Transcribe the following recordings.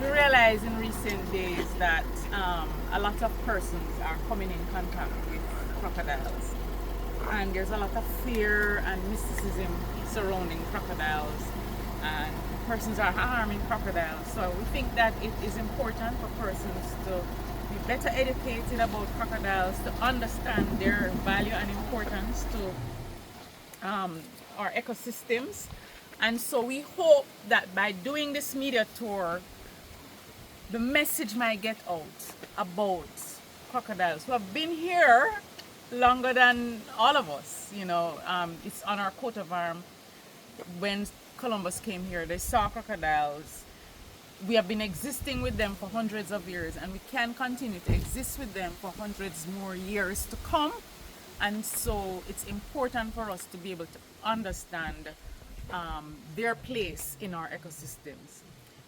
we realize in recent days that a lot of persons are coming in contact with crocodiles, and there's a lot of fear and mysticism surrounding crocodiles, and persons are harming crocodiles. So we think that it is important for persons to be better educated about crocodiles, to understand their value and importance to our ecosystems. And so we hope that by doing this media tour, the message might get out about crocodiles who have been here longer than all of us. It's on our coat of arms. When Columbus came here, they saw crocodiles. We have been existing with them for hundreds of years, and we can continue to exist with them for hundreds more years to come. And so it's important for us to be able to understand their place in our ecosystems.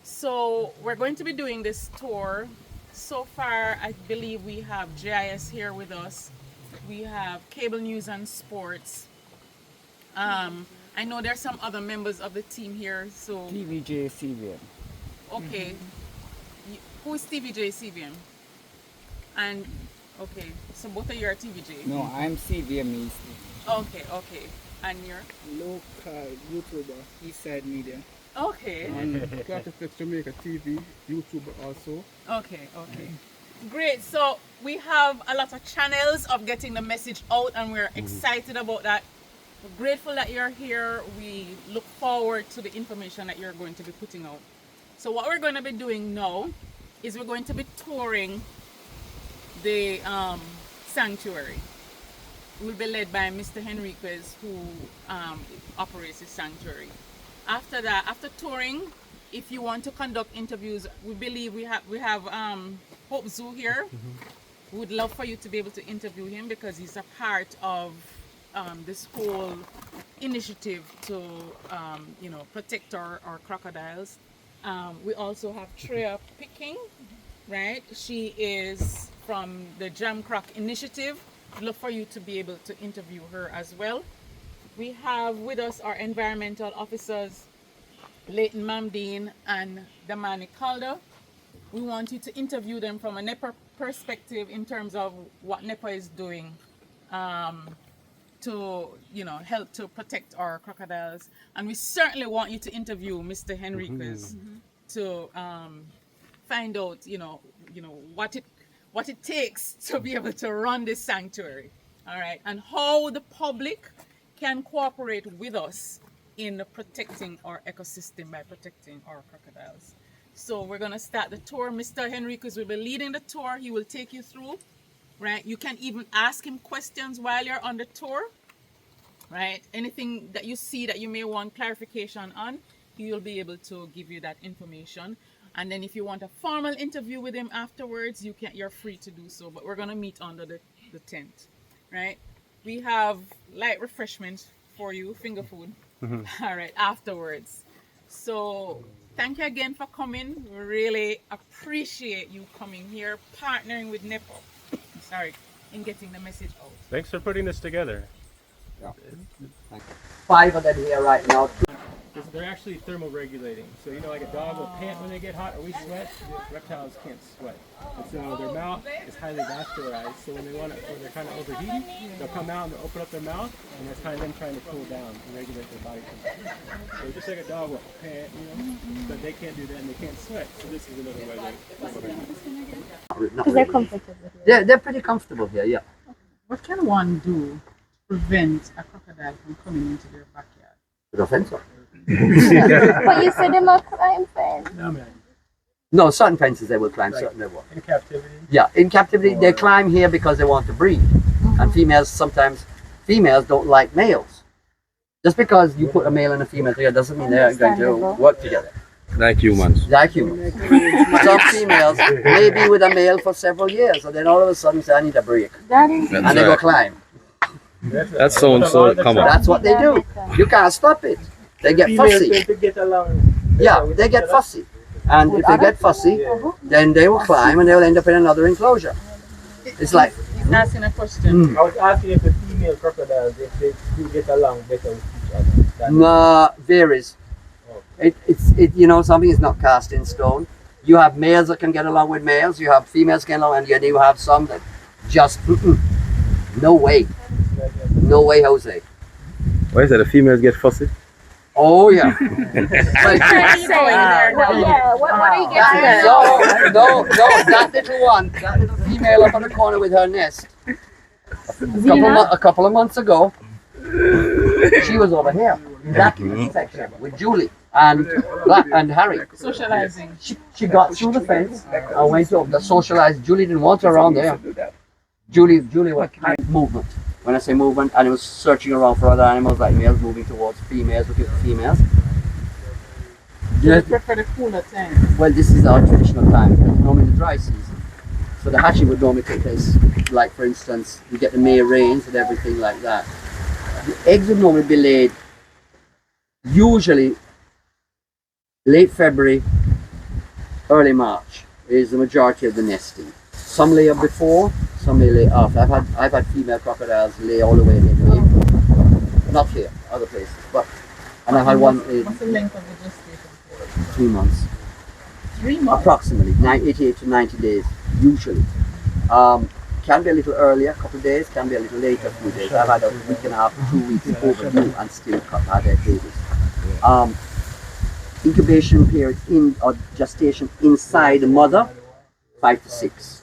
So we're going to be doing this tour. So far, I believe we have JIS here with us. We have Cable News and Sports. I know there's some other members of the team here. So TVJ CVM. Okay. Who is TVJ CVM? And okay, so both of you are TVJ. No, I'm CVM East. Okay. And you're Local YouTuber, Eastside Media. okay. And Crocodile Jamaica TV, YouTuber also. Okay. Great. So we have a lot of channels of getting the message out, and we're excited about that. We're grateful that you're here. We look forward to the information that you're going to be putting out. So what we're going to be doing now is we're going to be touring the sanctuary. We'll be led by Mr. Henriquez, who operates the sanctuary. After that, after touring, if you want to conduct interviews, we believe we have Hope Zoo here. We would love for you to be able to interview him because he's a part of this whole initiative to protect our crocodiles. We also have Treya Picking, right? She is from the Jam Croc Initiative. We'd love for you to be able to interview her as well. We have with us our environmental officers, Leighton Mamdeen and Damani Calder. We want you to interview them from a NEPA perspective in terms of what NEPA is doing to help to protect our crocodiles. And we certainly want you to interview Mr. Henriquez to find out what it takes to be able to run this sanctuary, all right, and how the public can cooperate with us in protecting our ecosystem by protecting our crocodiles. So we're going to start the tour. Mr. Henriquez will be leading the tour. He will take you through, right? You can even ask him questions while you're on the tour, right? Anything that you see that you may want clarification on, he will be able to give you that information. And then if you want a formal interview with him afterwards, you're free to do so. But we're going to meet under the tent, right? We have light refreshment for you, finger food, all right, afterwards. So thank you again for coming. We really appreciate you coming here, partnering with NEPA, in getting the message out. Thanks for putting this together. Yeah. 5 of them here right now. They're actually thermoregulating. So like a dog will pant when they get hot, or we sweat. Reptiles can't sweat, and so their mouth is highly vascularized. So when they're kind of overheating, they'll come out and they'll open up their mouth, and that's kind of them trying to cool down and regulate their body temperature. So just like a dog will pant, but they can't do that and they can't sweat. So this is another way they. Because they're comfortable here. They're pretty comfortable here, yeah. What can one do to prevent a crocodile from coming into their backyard? With a fence up. But you said them a climb fence. No, man. No, certain fences they will climb, certain they won't. In captivity. Yeah, in captivity they climb here because they want to breed. And females don't like males. Just because you put a male and a female together doesn't mean they're going to work together. Like humans. Like humans. Some females may be with a male for several years, and then all of a sudden say, I need a break. That is And they go climb. That sounds so common. That's what they do. You can't stop it. They get fussy. Yeah, they get fussy. And if they get fussy, then they will climb and they'll end up in another enclosure. It's like... He's asking a question. I was asking if the female crocodiles, if they do get along better with each other. No, varies. Something is not cast in stone. You have males that can get along with males. You have females getting along, and then you have some that just no way, no way, Jose. Why is that the females get fussy? Oh yeah. What are you getting at? No, that little one, that little female up on the corner with her nest. A couple of months ago, she was over here in that section with Julie and Harry. Socializing. She got through the fence and went up to socialize. Julie didn't want her around there. Julie was movement. When I say movement, animals searching around for other animals, like males moving towards females, looking for females. You prefer the cooler time? Well, this is our traditional time, normally the dry season. So the hatching would normally take place, like for instance, you get the May rains and everything like that. The eggs would normally be laid usually late February, early March is the majority of the nesting. Some lay up before, some may lay after. I've had female crocodiles lay all the way in April. Not here, other places. And I've had one What's the length of the gestation period? 3 months. 3 months? Approximately, 88 to 90 days, usually. Can be a little earlier, a couple of days, can be a little later, a few days. I've had a week and a half to 2 weeks overdue and still had their babies. Incubation period or gestation inside the mother, 5 to 6.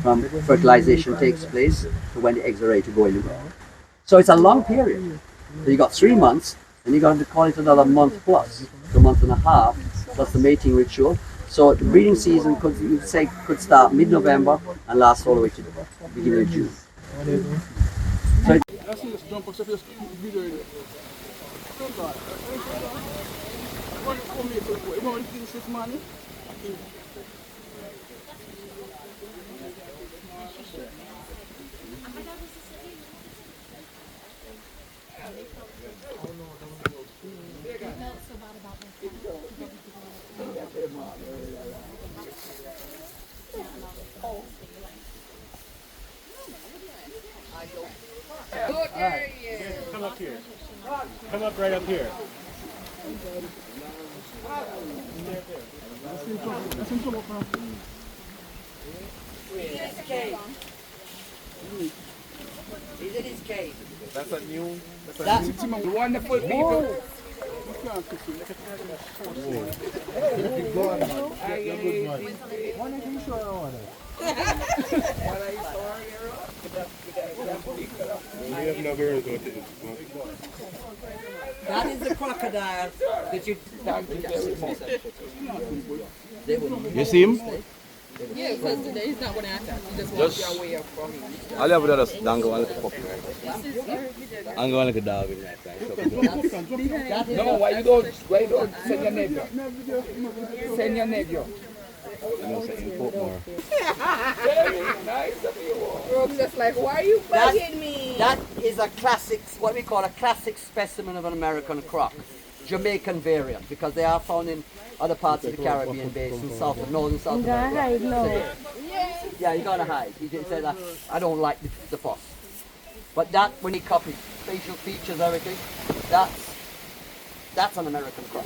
From fertilization takes place to when the eggs are ready to go in the ground. So it's a long period. So you got 3 months, and you're going to call it another month plus, a month and a half, plus the mating ritual. So the breeding season could start mid-November and last all the way to the beginning of June. Come up here. Come up right up here. He's in his cave. That's a new. That's Wonderful people. That is the crocodile that you. You see him? Yeah, because today he's not going to attack. He just Just- walk away from him. I'll have just dangle one little puppy. I'm going like a dog in that time. No, why you don't send your nephew? Send your nephew. Brooke's just like, why are you bugging me? That is a classic, what we call a classic specimen of an American croc. Jamaican variant, because they are found in other parts of the Caribbean basin, northern South America. Yeah, you're gonna hide. He did say that. I don't like the fuss. But that, when he copied facial features, everything, that's an American croc.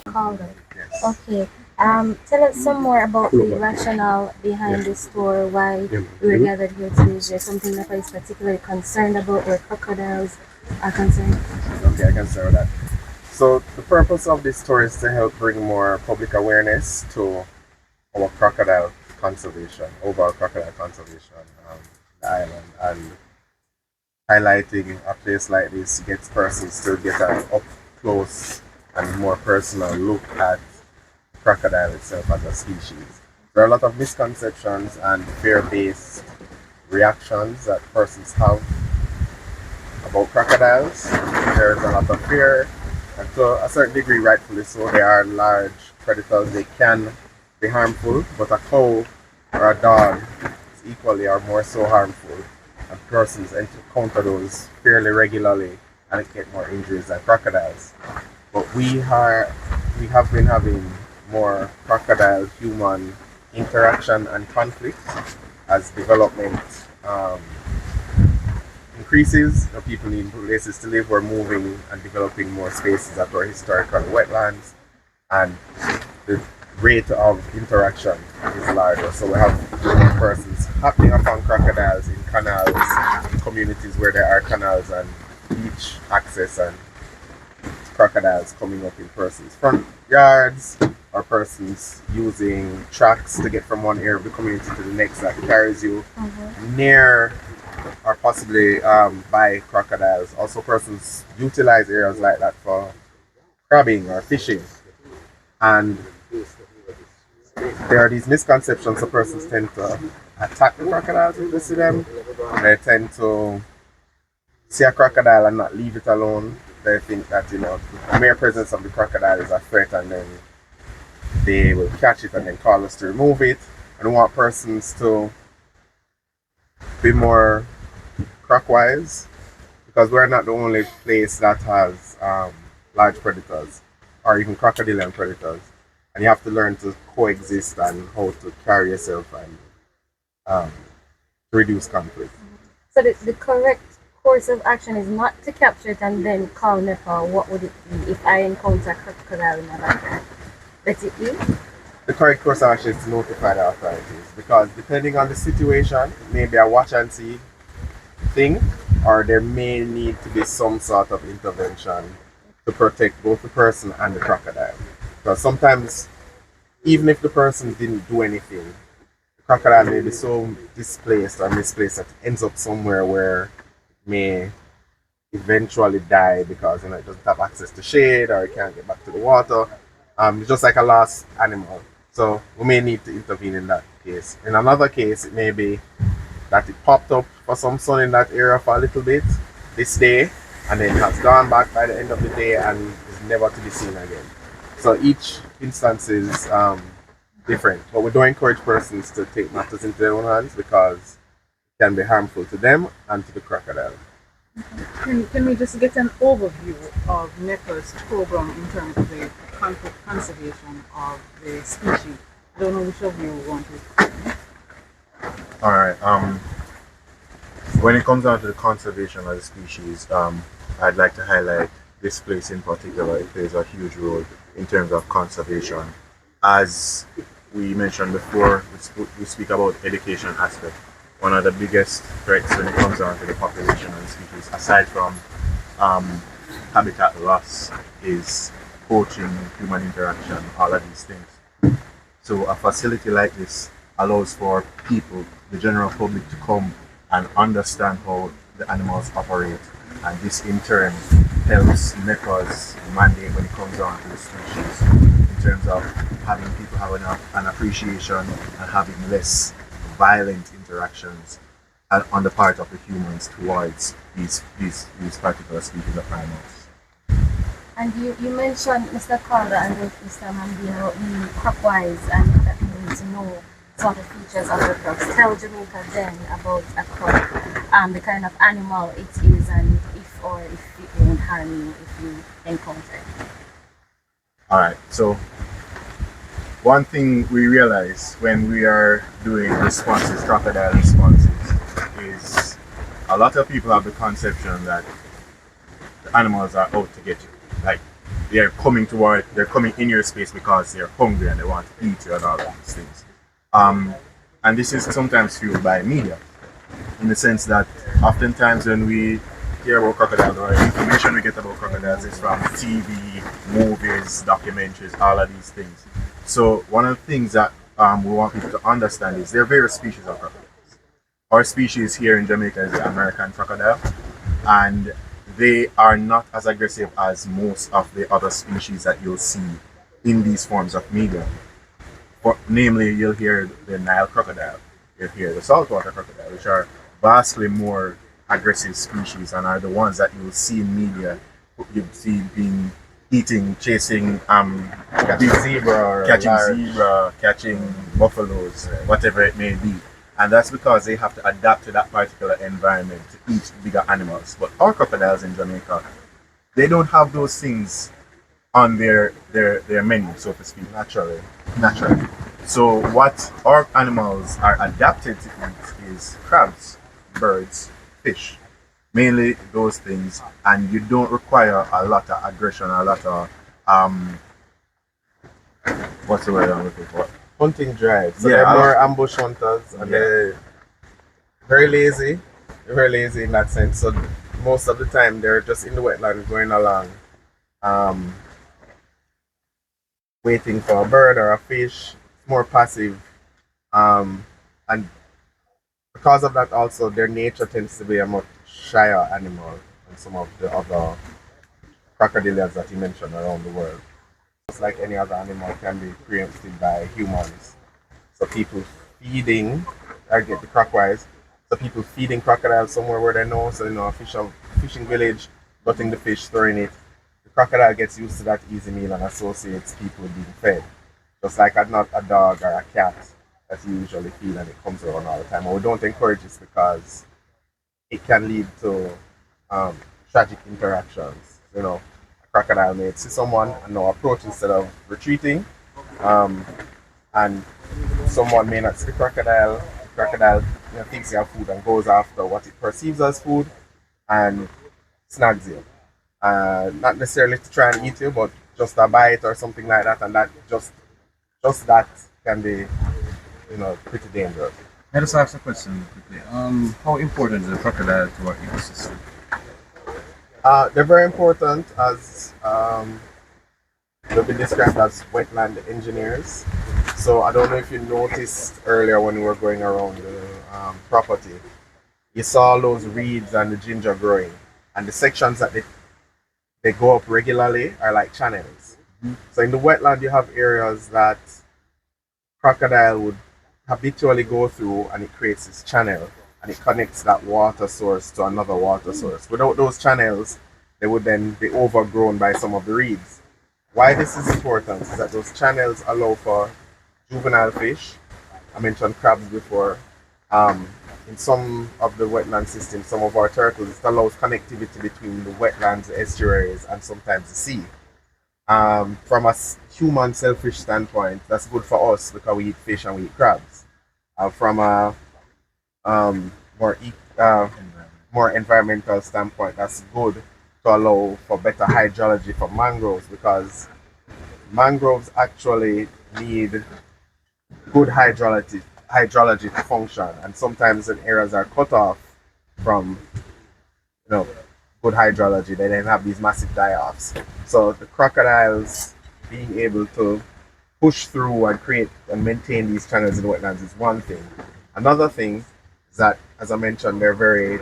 Congo. Okay. Tell us some more about the rationale behind this tour, why we were gathered here today. Is there something that is particularly concerned about where crocodiles are concerned? Okay, I can start with that. So the purpose of this tour is to help bring more public awareness to our crocodile conservation, overall crocodile conservation on the island, and highlighting a place like this gets persons to get an up close and more personal look at crocodile itself as a species. There are a lot of misconceptions and fear-based reactions that persons have about crocodiles. There is a lot of fear, and to a certain degree, rightfully so. They are large predators. They can be harmful, but a cow or a dog is equally or more so harmful, and persons encounter those fairly regularly and get more injuries than crocodiles. But we have been having more crocodile-human interaction and conflict as development increases. People need places to live. We're moving and developing more spaces that were historical wetlands, and the rate of interaction is larger. So we have persons happening upon crocodiles in canals, in communities where there are canals and beach access, and crocodiles coming up in persons' front yards, or persons using tracks to get from one area of the community to the next that carries you near or possibly by crocodiles. Also, persons utilize areas like that for crabbing or fishing. And there are these misconceptions, so persons tend to attack the crocodiles if they see them. They tend to see a crocodile and not leave it alone. They think that, the mere presence of the crocodile is a threat, and then they will catch it and then call us to remove it. And we want persons to be more crocwise, because we're not the only place that has large predators or even crocodilian predators. And you have to learn to coexist and how to carry yourself and reduce conflict. So the correct course of action is not to capture it and then call Nepal. What would it be if I encounter a crocodile in my backyard? Let it be? The correct course of action is to notify the authorities, because depending on the situation, it may be a watch and see thing, or there may need to be some sort of intervention to protect both the person and the crocodile. Because sometimes, even if the person didn't do anything, the crocodile may be so displaced or misplaced that it ends up somewhere where may eventually die because it doesn't have access to shade or it can't get back to the water. It's just like a lost animal. So we may need to intervene in that case. In another case, it may be that it popped up for some sun in that area for a little bit this day, and then has gone back by the end of the day and is never to be seen again. So each instance is different. But we don't encourage persons to take matters into their own hands, because can be harmful to them and to the crocodile. Can we just get an overview of NEPA's program in terms of the conservation of the species? I don't know which of you want to. All right. When it comes down to the conservation of the species, I'd like to highlight this place in particular. It plays a huge role in terms of conservation. As we mentioned before, we speak about education aspect. One of the biggest threats when it comes down to the population and species, aside from habitat loss, is poaching, human interaction, all of these things. So a facility like this allows for people, the general public, to come and understand how the animals operate, and this in turn helps NEPA's mandate when it comes down to the species, in terms of having people have an appreciation and having less violent interactions on the part of the humans towards these particular species of animals. And you mentioned Mr. Calder and Mr. Mambino being crockwise, and that we need to know sort of features of the crocs. Tell Jamaica then about a croc, the kind of animal it is, and if it won't harm you if you encounter it. Alright, so one thing we realize when we are doing responses, crocodile responses, is a lot of people have the conception that the animals are out to get you. Like, they're coming in your space because they're hungry and they want to eat you and all of these things. And this is sometimes fueled by media, in the sense that oftentimes when we hear about crocodiles, or information we get about crocodiles is from TV, movies, documentaries, all of these things. So one of the things that we want people to understand is there are various species of crocodiles. Our species here in Jamaica is the American crocodile, and they are not as aggressive as most of the other species that you'll see in these forms of media. But namely, you'll hear the Nile crocodile, you'll hear the saltwater crocodile, which are vastly more aggressive species and are the ones that you'll see in media. You'll see chasing catching zebra, catching buffaloes, whatever it may be. And that's because they have to adapt to that particular environment to eat bigger animals. But our crocodiles in Jamaica, they don't have those things on their menu, so to speak, naturally. So what our animals are adapted to eat is crabs, birds, fish, mainly those things, and you don't require a lot of aggression, a lot of what's the word I'm looking for? Hunting drive. So Yeah, they're I more like- ambush hunters, and they're very lazy. They're very lazy in that sense. So most of the time they're just in the wetland going along, um, waiting for a bird or a fish. More passive, and because of that also their nature tends to be a much shyer animal than some of the other crocodilians that you mentioned around the world. Just like any other animal can be preempted by humans. So people feeding, I get the crocodiles. So people feeding crocodiles somewhere where they know, so a fishing village, gutting the fish, throwing it. The crocodile gets used to that easy meal and associates people being fed. Just like not a dog or a cat that you usually feed and it comes around all the time. And we don't encourage this because it can lead to tragic interactions. A crocodile may see someone and now approach instead of retreating. And someone may not see the crocodile. The crocodile thinks they have food and goes after what it perceives as food and snags you. Not necessarily to try and eat you, but just a bite or something like that, and that just that can be, pretty dangerous. I just ask a question quickly. How important is the crocodile to our ecosystem? They're very important as they've been described as wetland engineers. So I don't know if you noticed earlier when we were going around the property, you saw those reeds and the ginger growing, and the sections that they go up regularly are like channels. So in the wetland, you have areas that crocodile would habitually go through, and it creates this channel, and it connects that water source to another water source. Without those channels, they would then be overgrown by some of the reeds. Why this is important is that those channels allow for juvenile fish. I mentioned crabs before. In some of the wetland systems, some of our turtles, it allows connectivity between the wetlands, the estuaries, and sometimes the sea. From a human selfish standpoint, that's good for us because we eat fish and we eat crabs. From a more environmental standpoint, that's good to allow for better hydrology for mangroves, because mangroves actually need good hydrology to function, and sometimes when areas are cut off from good hydrology, they then have these massive die-offs. So the crocodiles being able to push through and create and maintain these channels in the wetlands is one thing. Another thing is that, as I mentioned, they're very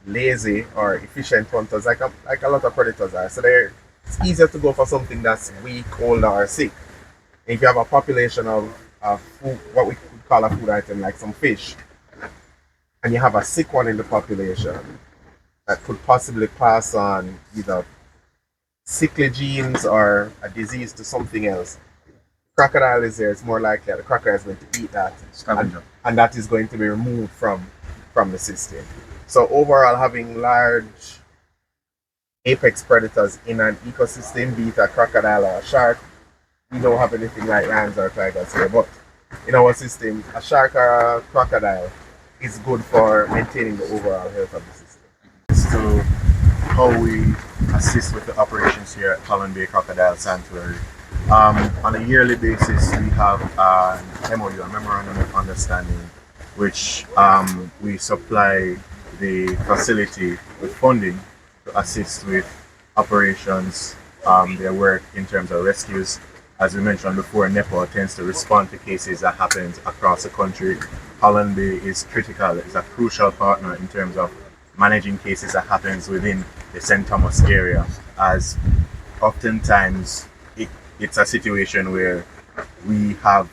lazy or efficient hunters, like a lot of predators are. So it's easier to go for something that's weak, older, or sick. If you have a population of food, what we could call a food item, like some fish, and you have a sick one in the population that could possibly pass on either sickly genes or a disease to something else. Crocodile is there, it's more likely that the crocodile is going to eat that, and that is going to be removed from the system. So overall, having large apex predators in an ecosystem, be it a crocodile or a shark, we don't have anything like lions or tigers here, but in our system, a shark or a crocodile is good for maintaining the overall health of the system. So how we assist with the operations here at Holland Bay Crocodile Sanctuary. On a yearly basis, we have an MOU, a Memorandum of Understanding, which we supply the facility with funding to assist with operations, their work in terms of rescues. As we mentioned before, NEPA tends to respond to cases that happen across the country. Holland Bay is critical, it's a crucial partner in terms of managing cases that happens within the St. Thomas area, as oftentimes it's a situation where we have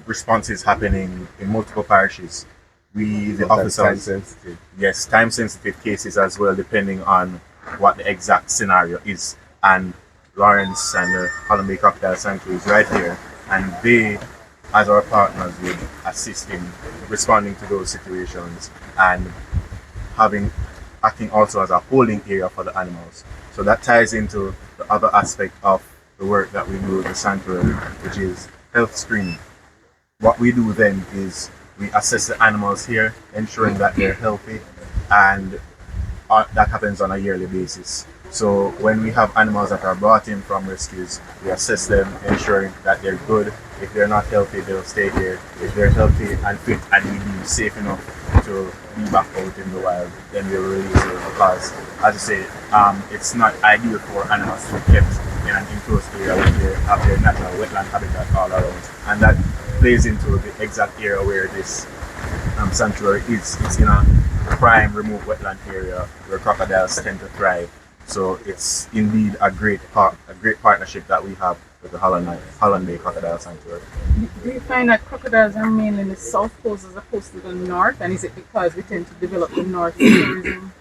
responses happening in multiple parishes. The officers, time sensitive. Yes, time sensitive cases as well, depending on what the exact scenario is. And Lawrence and the Holland Bay Crocodile Sanctuary is right here, and they, as our partners, would assist in responding to those situations and acting also as a holding area for the animals. So that ties into the other aspect of the work that we do with the sanctuary, which is health screening. What we do then is we assess the animals here, ensuring that they're healthy, and that happens on a yearly basis. So when we have animals that are brought in from rescues, we assess them, ensuring that they're good. If they're not healthy, they'll stay here. If they're healthy and fit and we deem safe enough to be back out in the wild, then we'll release it. Because, as I say, it's not ideal for animals to be kept in an enclosed area where they have their natural wetland habitat all around. And that plays into the exact area where this sanctuary is. It's in a prime remote wetland area where crocodiles tend to thrive. So it's indeed a great partnership that we have with the Holland Bay Crocodile Sanctuary. Do you find that crocodiles are mainly in the south coast as opposed to the north? And is it because we tend to develop the north tourism?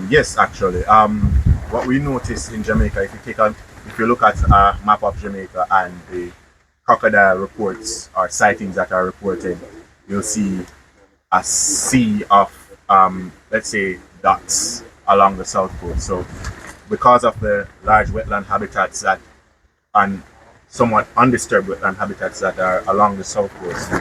Yes, actually. What we notice in Jamaica, if you look at a map of Jamaica and the crocodile reports or sightings that are reported, you'll see a sea of let's say dots along the south coast. So because of the large wetland habitats that and somewhat undisturbed wetland habitats that are along the south coast,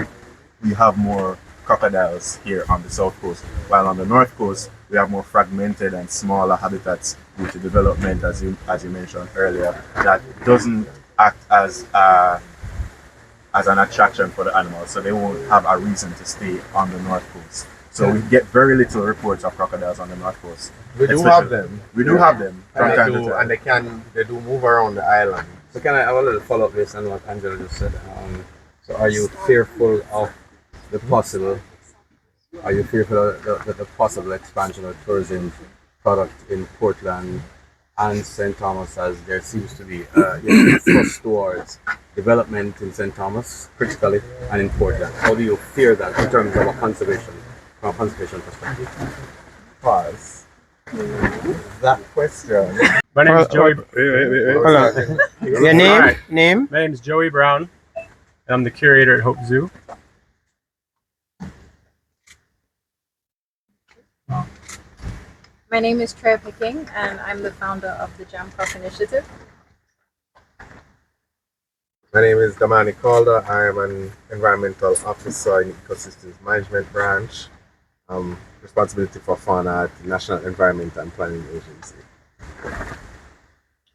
we have more crocodiles here on the south coast, while on the north coast we have more fragmented and smaller habitats due to development, as you mentioned earlier, that doesn't act as an attraction for the animals, so they won't have a reason to stay on the north coast. So we get very little reports of crocodiles on the north coast. We do have them. We do have them from time to time. And they do move around the island. So can I have a little follow-up based on what Angela just said? So are you fearful of the possible expansion of tourism product in Portland and St. Thomas, as there seems to be thrust towards development in St. Thomas critically and in Portland? How do you fear that in terms of from a conservation perspective? Pause. That question. My name is Joey. Hold on. Your name? Right. Name? My name is Joey Brown, and I'm the curator at Hope Zoo. My name is Trey Picking, and I'm the founder of the Jam Crop Initiative. My name is Damani Calder. I am an environmental officer in the Ecosystems Management Branch. Responsibility for fauna at the National Environment and Planning Agency.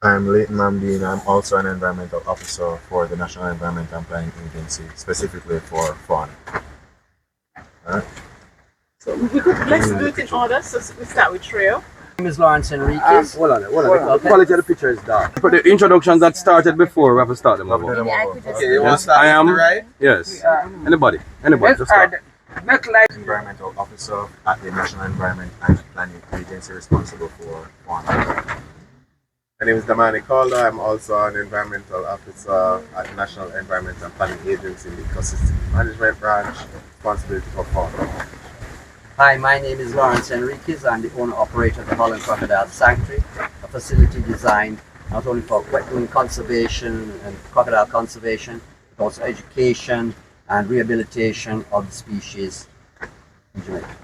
I'm Leighton Mamdeen. I'm also an environmental officer for the National Environment and Planning Agency, specifically for fauna. Alright. So let's do it in order. So we start with Trail. My name is Lawrence Enriquez. Hold on. The quality of the picture is dark. For the introductions that started before, we have to start them over. Okay, you want to start I am. right? Yes. Anybody, just start. Environmental officer at the National Environment and Planning Agency, responsible for fauna. My name is Damani Calder. I'm also an environmental officer at the National Environment and Planning Agency in the Ecosystems Management Branch. Responsibility for fauna. Hi, my name is Lawrence Enriquez. I'm the owner-operator of the Holland Crocodile Sanctuary, a facility designed not only for wetland conservation and crocodile conservation, but also education and rehabilitation of the species in Jamaica.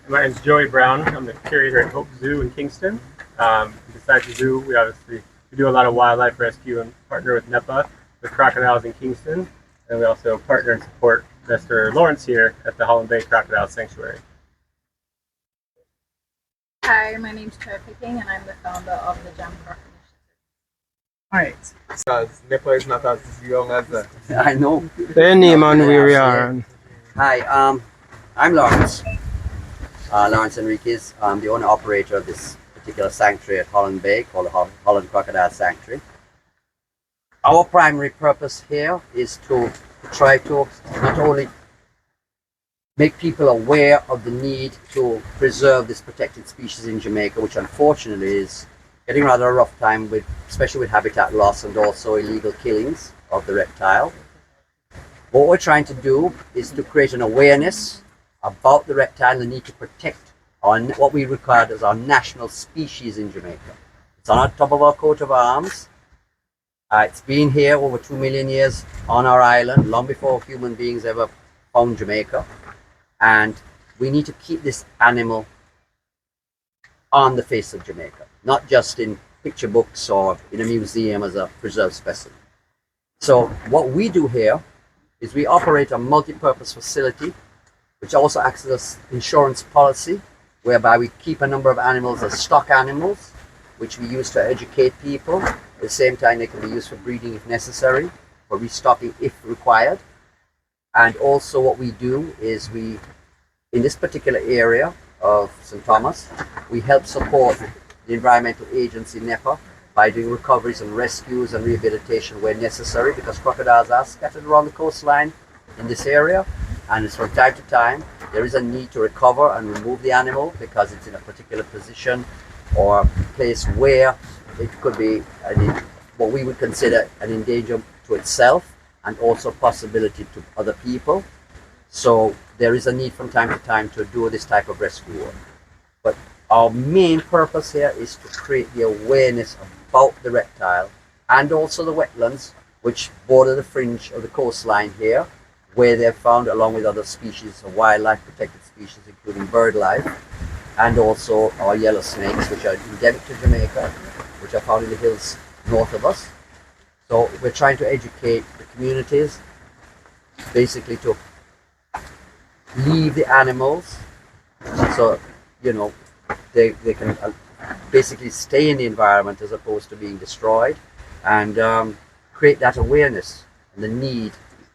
My name is Joey Brown. I'm the curator at Hope Zoo in Kingston. Besides the zoo, we do a lot of wildlife rescue and partner with NEPA, with crocodiles in Kingston, and we also partner and support Mr. Lawrence here at the Holland Bay Crocodile Sanctuary. Hi, my name's Trey Picking, and I'm the founder of the Jam Crop Initiative. All right. Because NEPA is not as young as that. I know. Their name and where we are. Hi, I'm Lawrence. Lawrence Enriquez. I'm the owner-operator of this particular sanctuary at Holland Bay called the Holland Crocodile Sanctuary. Our primary purpose here is to try to not only make people aware of the need to preserve this protected species in Jamaica, which unfortunately is getting rather a rough time, especially with habitat loss and also illegal killings of the reptile. What we're trying to do is to create an awareness about the reptile and the need to protect what we regard as our national species in Jamaica. It's on top of our coat of arms. It's been here over 2 million years on our island, long before human beings ever found Jamaica. And we need to keep this animal on the face of Jamaica, not just in picture books or in a museum as a preserved specimen. So what we do here is we operate a multi-purpose facility, which also acts as an insurance policy, whereby we keep a number of animals as stock animals, which we use to educate people. At the same time, they can be used for breeding if necessary, for restocking if required. And also what we do is we, in this particular area of St. Thomas, we help support the environmental agency NEPA by doing recoveries and rescues and rehabilitation where necessary, because crocodiles are scattered around the coastline in this area, and it's from time to time there is a need to recover and remove the animal because it's in a particular position or place where it could be what we would consider an endangerment to itself and also possibility to other people. So there is a need from time to time to do this type of rescue work. But our main purpose here is to create the awareness about the reptile and also the wetlands which border the fringe of the coastline here, where they're found along with other species of wildlife, protected species, including bird life, and also our yellow snakes, which are endemic to Jamaica, which are found in the hills north of us. So we're trying to educate the communities basically to leave the animals so, you know, they can basically stay in the environment as opposed to being destroyed, and create that awareness and the need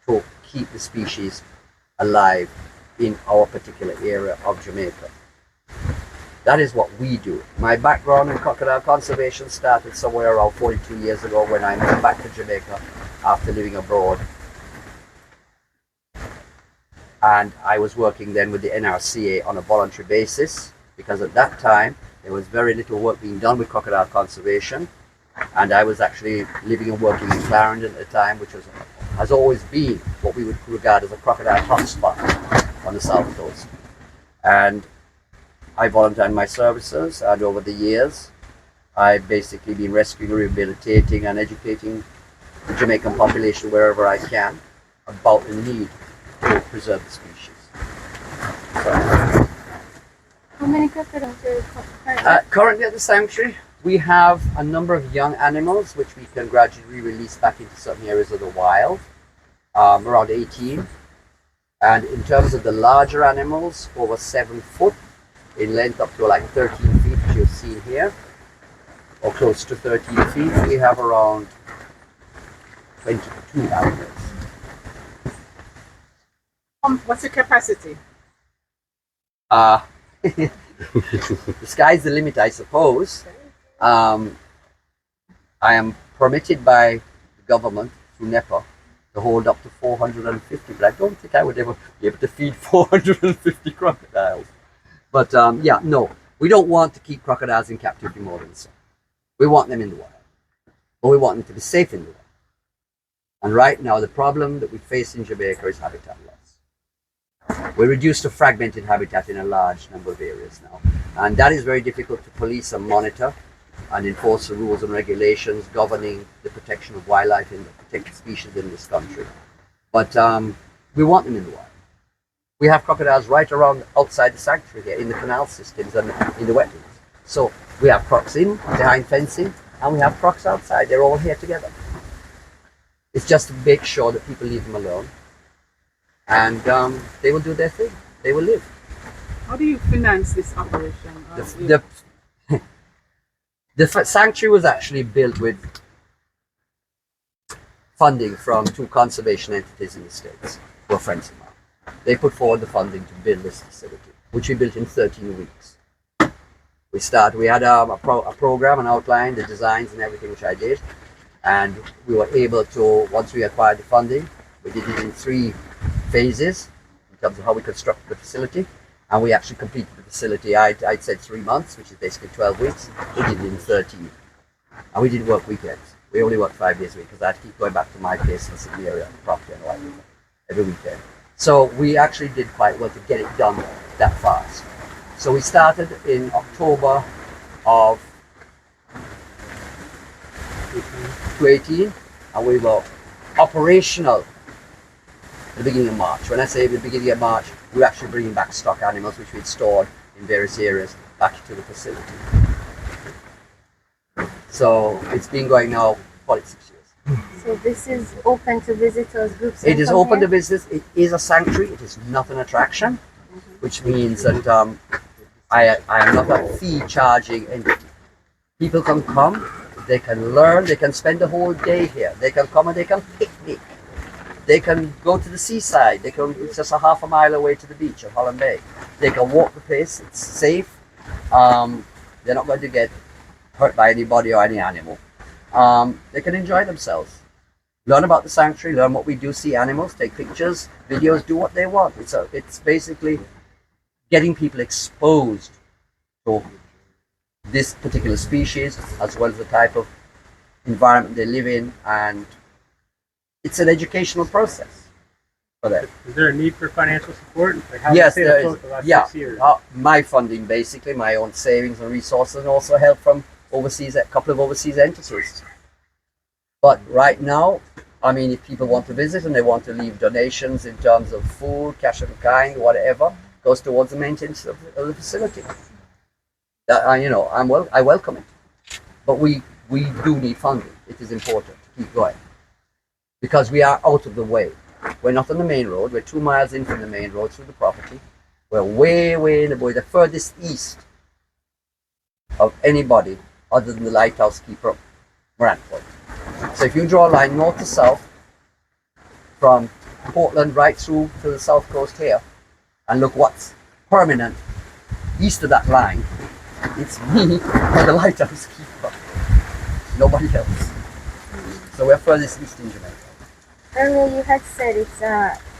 to keep the species alive in our particular area of Jamaica. That is what we do. My background in crocodile conservation started somewhere around 42 years ago when I moved back to Jamaica after living abroad. And I was working then with the NRCA on a voluntary basis, because at that time there was very little work being done with crocodile conservation. And I was actually living and working in Clarendon at the time, which has always been what we would regard as a crocodile hotspot on the south coast. And I volunteered my services, and over the years I've basically been rescuing, rehabilitating and educating the Jamaican population wherever I can about the need to preserve the species. So, how many crocodiles are currently at the sanctuary? We have a number of young animals which we can gradually release back into certain areas of the wild, around 18. And in terms of the larger animals, over 7 foot in length up to like 13 feet, which you've seen here, or close to 13 feet, we have around 22 animals. What's the capacity? The sky's the limit, I suppose. I am permitted by the government through NEPA to hold up to 450, but I don't think I would ever be able to feed 450 crocodiles. But yeah, no, we don't want to keep crocodiles in captivity more than so. We want them in the wild, but we want them to be safe in the wild. And right now, the problem that we face in Jamaica is habitat loss. We're reduced to fragmented habitat in a large number of areas now, and that is very difficult to police and monitor and enforce the rules and regulations governing the protection of wildlife and the protected species in this country. But we want them in the wild. We have crocodiles right around outside the sanctuary here, in the canal systems and in the wetlands. So we have crocs in, behind fencing, and we have crocs outside. They're all here together. It's just to make sure that people leave them alone, and they will do their thing. They will live. How do you finance this operation? The sanctuary was actually built with funding from 2 conservation entities in the States who are friends of mine. They put forward the funding to build this facility, which we built in 13 weeks. We had a program, an outline, the designs and everything, which I did. And we were able to, once we acquired the funding, we did it in 3 phases in terms of how we constructed the facility. And we actually completed the facility, I'd said 3 months, which is basically 12 weeks. We did it in 13. And we didn't work weekends. We only worked 5 days a week because I had to keep going back to my place in Sydney area, property and all that, every weekend. So we actually did quite well to get it done that fast. So we started in October of 2018, and we were operational at the beginning of March. When I say the beginning of March, we were actually bringing back stock animals which we'd stored in various areas back to the facility. So it's been going now 46 years. So this is open to visitors, groups? It is open to visitors. It is a sanctuary. It is not an attraction, which means that I am not a fee charging entity. People can come, they can learn, they can spend the whole day here. They can come and they can picnic. They can go to the seaside. It's just a half a mile away to the beach of Holland Bay. They can walk the place. It's safe. They're not going to get hurt by anybody or any animal. They can enjoy themselves. Learn about the sanctuary, learn what we do, see animals, take pictures, videos, do what they want. It's basically getting people exposed to this particular species as well as the type of environment they live in, and it's an educational process for them. Is there a need for financial support? Like how Yes, they there afloat is. the last Yeah, 6 years? my funding basically, my own savings and resources, and also help from overseas, a couple of overseas entities. But right now, I mean, if people want to visit and they want to leave donations in terms of food, cash in kind, whatever, goes towards the maintenance of the facility. I welcome it. But we do need funding. It is important to keep going. Because we are out of the way. We're not on the main road. We're 2 miles in from the main road through the property. We're way, way in the boy, the furthest east of anybody other than the lighthouse keeper of Morantford. So if you draw a line north to south, from Portland right through to the south coast here, and look what's permanent east of that line, it's me or the lighthouse keeper. Nobody else. So we're furthest east in Jamaica. Earlier you had said it's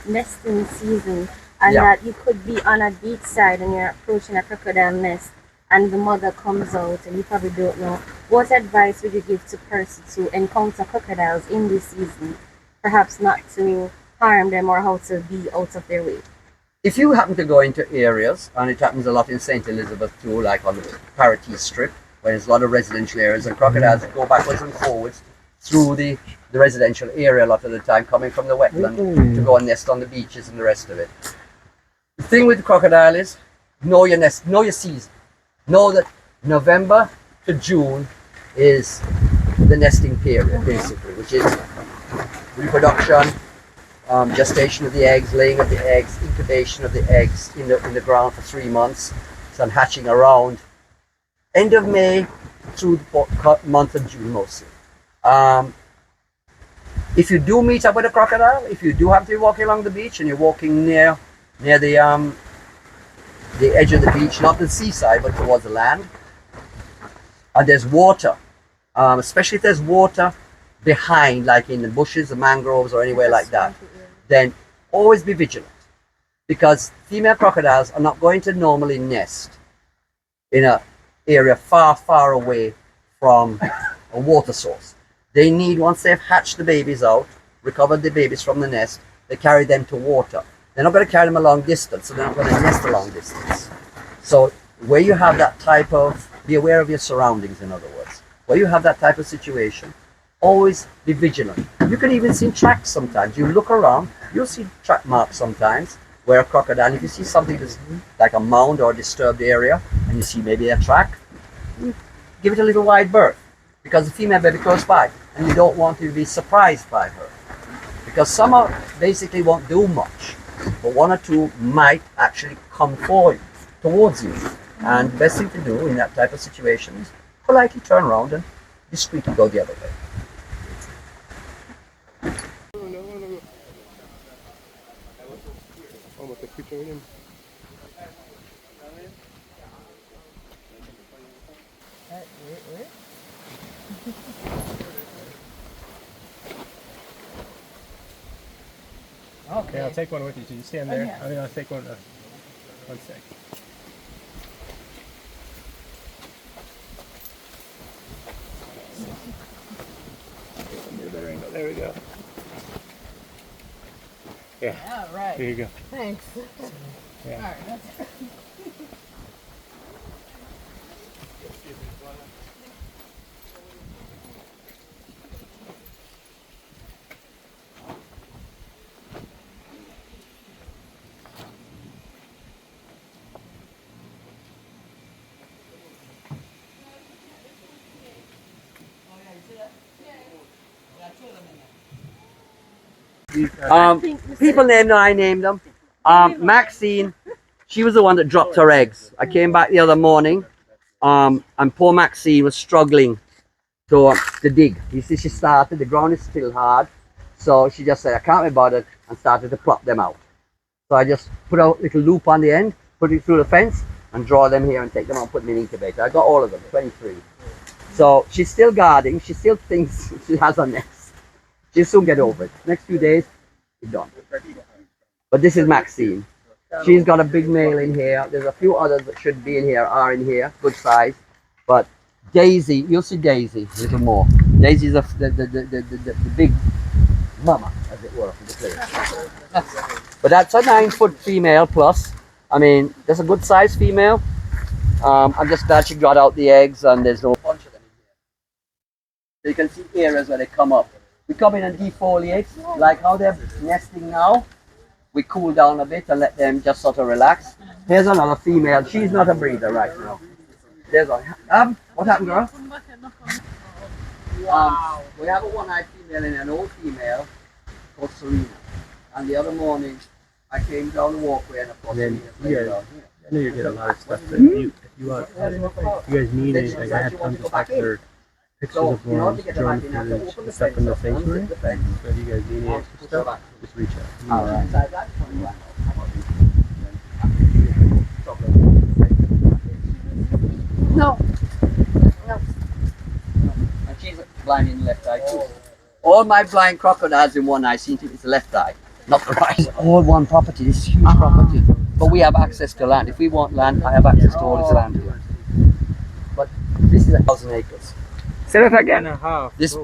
nesting season, and Yeah. that you could be on a beach side and you're approaching a crocodile nest and the mother comes out and you probably don't know. What advice would you give to persons who encounter crocodiles in this season? Perhaps not to harm them or how to be out of their way. If you happen to go into areas, and it happens a lot in St. Elizabeth too, like on the Paratee Strip, where there's a lot of residential areas, and crocodiles go backwards and forwards through the residential area a lot of the time, coming from the wetland to go and nest on the beaches and the rest of it. The thing with the crocodile is, know your nest, know your season. Know that November to June is the nesting period, basically, which is reproduction, gestation of the eggs, laying of the eggs, incubation of the eggs in the ground for 3 months, and hatching around end of May through the month of June mostly. If you do meet up with a crocodile, if you do have to be walking along the beach and you're walking near the edge of the beach, not the seaside but towards the land, and there's water, especially if there's water behind, like in the bushes, the mangroves, or anywhere like that, then always be vigilant, because female crocodiles are not going to normally nest in an area far, far away from a water source. They need, once they've hatched the babies out, recovered the babies from the nest, they carry them to water. They're not going to carry them a long distance, so they're not going to nest a long distance. So where you have that type of, be aware of your surroundings, in other words. Where you have that type of situation, always be vigilant. You can even see tracks sometimes. You look around, you'll see track marks sometimes where a crocodile, if you see something that's like a mound or a disturbed area, and you see maybe a track, give it a little wide berth, because the female may be close by, and you don't want to be surprised by her. Because some basically won't do much, but one or two might actually come forward towards you. And the best thing to do in that type of situation is politely turn around and discreetly go the other way. Okay, I'll take one with you. So you stand there. Oh, yeah. I'll take one. One sec. There we go. Yeah. All right. Here you go. Thanks. Yeah. All right. That's People named them, I named them. Maxine, She was the one that dropped her eggs. I came back the other morning, and poor Maxine was struggling to dig. You see, she started, the ground is still hard. So she just said, I can't be bothered, and started to plop them out. So I just put a little loop on the end, put it through the fence, and draw them here and take them out and put them in incubator. I got all of them, 23. So she's still guarding. She still thinks she has a nest. She'll soon get over it. Next few days, it's done. But this is Maxine. She's got a big male in here. There's a few others that should be in here, are in here, good size. But Daisy, you'll see Daisy a little more. Daisy's the big mama, as it were, for the place. But that's a 9-foot female plus. I mean, that's a good size female. I'm just glad she got out the eggs and there's no bunch of them in here. So you can see areas where they come up. We come in and defoliate, like how they're nesting now. We cool down a bit and let them just sort of relax. Here's another female. She's not a breeder right now. There's one. What happened, girl? We have a one-eyed female and an old female called Serena. And the other morning, I came down the walkway and of course Serena played down here. I know you get a lot of stuff, but if you guys need anything, I have tons of extra pictures of worms, drone footage, and stuff in the sanctuary. So if you guys need any extra stuff, just reach out. Alright. No. And she's blind in the left eye too. All my blind crocodiles in one eye seem to be the left eye, not the right. All one property, this is huge property. But we have access to land. If we want land, I have access to all this land here. But this is 1,000 acres. Say that again. This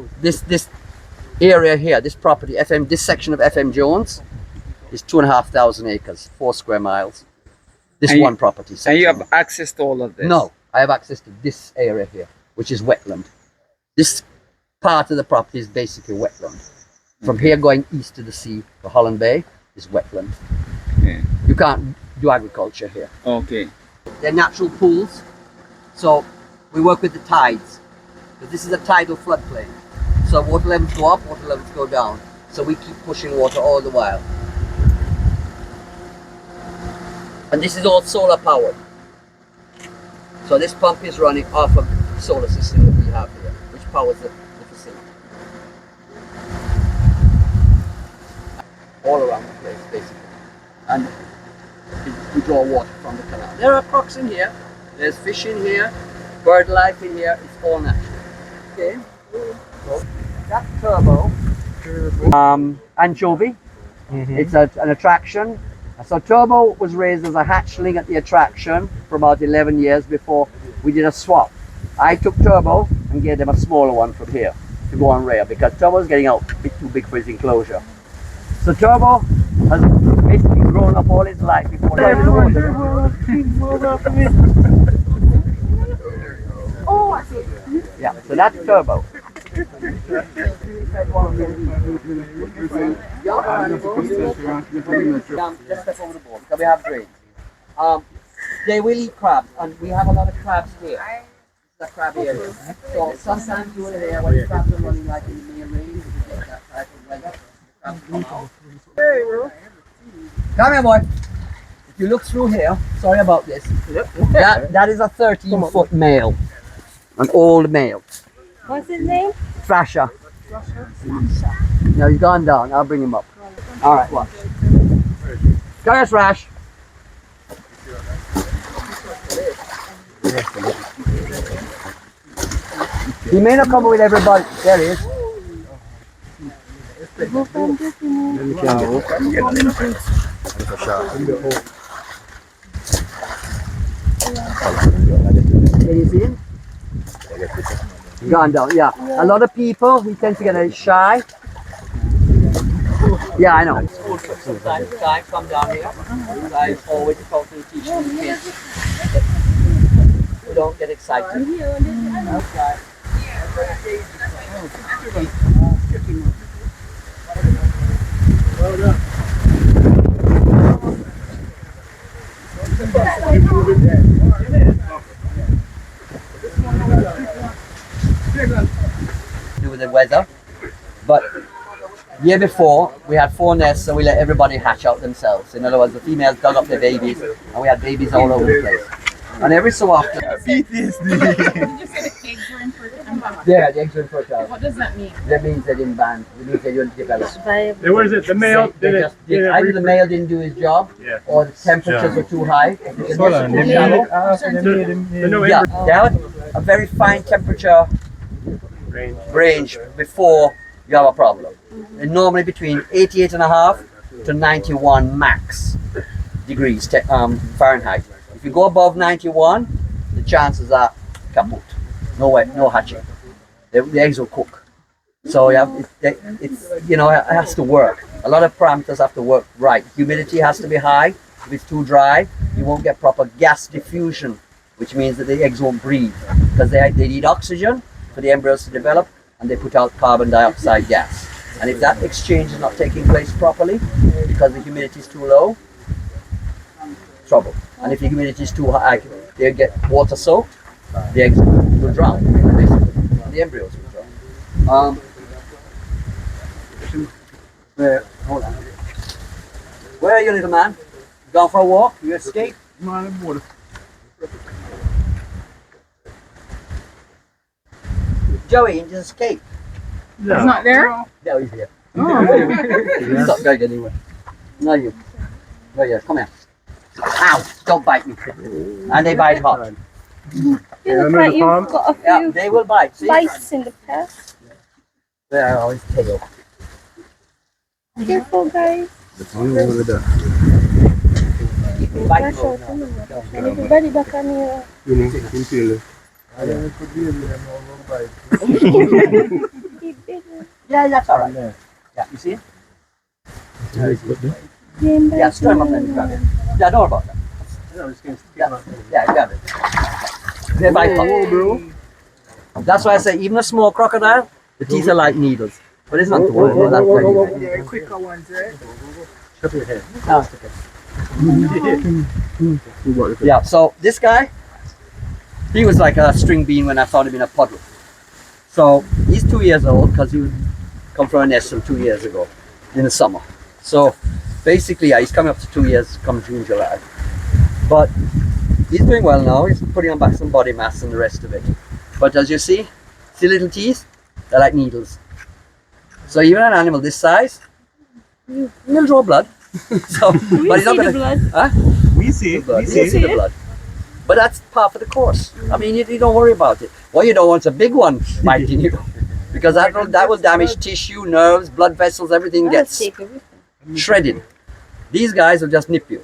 area here, this property, this section of FM Jones is 2,500 acres, 4 square miles. This And one property. And you have access to all of this? No, I have access to this area here, which is wetland. This part of the property is basically wetland. From here going east to the sea, to Holland Bay, is wetland. Okay. You can't do agriculture here. Okay. They're natural pools, so we work with the tides. But this is a tidal floodplain. So water levels go up, water levels go down. So we keep pushing water all the while. And this is all solar powered. So this pump is running off of the solar system that we have here, which powers the facility. All around the place, basically. And we draw water from the canal. There are crocs in here, there's fish in here, bird life in here, it's all natural. Okay, so that's turbo. Anchovy. It's an attraction. So turbo was raised as a hatchling at the attraction for about 11 years before we did a swap. I took turbo and gave them a smaller one from here to go on rear because turbo is getting out a bit too big for his enclosure. So turbo has basically grown up all his life before he was Oh, I see. Yeah, so that's turbo. Just step over the board because we have drains. They will eat crabs, and we have a lot of crabs here. This is a crab area. So sometimes you will hear when crabs are running like in the main range, you get that type of weather. Crabs come out. Come here, boy. If you look through here, sorry about this. That is a 13-foot male, an old male. What's his name? Thrasher. No, he's gone down. I'll bring him up. All right, watch. Come here, Thrash. He may not come with everybody. There he is. Can you see him? Gone down, yeah. A lot of people, he tends to get a shy. Yeah, I know. School trips from time to time, come down here. I always talk to the teachers and the kids. We don't get excited. Do with the weather, but Year before, we had 4 nests, so we let everybody hatch out themselves. In other words, the females dug up their babies, and we had babies all over the place. And every so often, Did you say the eggs were infertile? yeah, the eggs were infertile. What does that mean? That means they didn't band. It means they didn't develop. Then what is it? The male Either the male didn't do his job, Yeah. or the temperatures were too high. The nests Hold were on, too they shallow. Yeah. They have a very fine temperature range before you have a problem. And normally between 88.5 to 91 max degrees Fahrenheit. If you go above 91, the chances are kaput. No way, no hatching. The eggs will cook. So you have, it's you know, it has to work. A lot of parameters have to work right. Humidity has to be high. If it's too dry, you won't get proper gas diffusion, which means that the eggs won't breathe because they need oxygen for the embryos to develop, and they put out carbon dioxide gas. And if that exchange is not taking place properly because the humidity is too low, trouble. And if the humidity is too high, they get water soaked, the eggs will drown, basically. And the embryos will drown. Hold on. Where are you, little man? Gone for a walk? You escaped? Joey, you just escaped. He's not there? No, he's here. Oh. He's not going anywhere. No, you. No, yeah, come here. Ow! Don't bite me. And they bite hot. You look like you've got a few Yeah, they will bite. See? bites in the past. They are always tail. Careful, guys. Bite Watch out, and everybody back on here. Yeah, that's all right. Yeah, you see it? Game Yeah, stir them up and grab it. Yeah, don't worry about that. Yeah, grab it. They bite hot, bro. That's why I say even a small crocodile, the teeth are like needles. But it's not to worry about that. They're quicker ones, right? Shut your head. No, it's okay. Yeah, so this guy, he was like a string bean when I found him in a puddle. So he's 2 years old because he come from a nest from 2 years ago in the summer. So basically, yeah, he's coming up to 2 years come June, July. But he's doing well now. He's putting on back some body mass and the rest of it. But as you see little teeth? They're like needles. So even an animal this size, he'll draw blood. So, We but he's not see the gonna, blood. Huh? We see it. We see the blood. But that's part of the course. I mean, you don't worry about it. What you don't want is a big one biting you, because that will damage tissue, nerves, blood vessels, everything gets shredded. These guys will just nip you.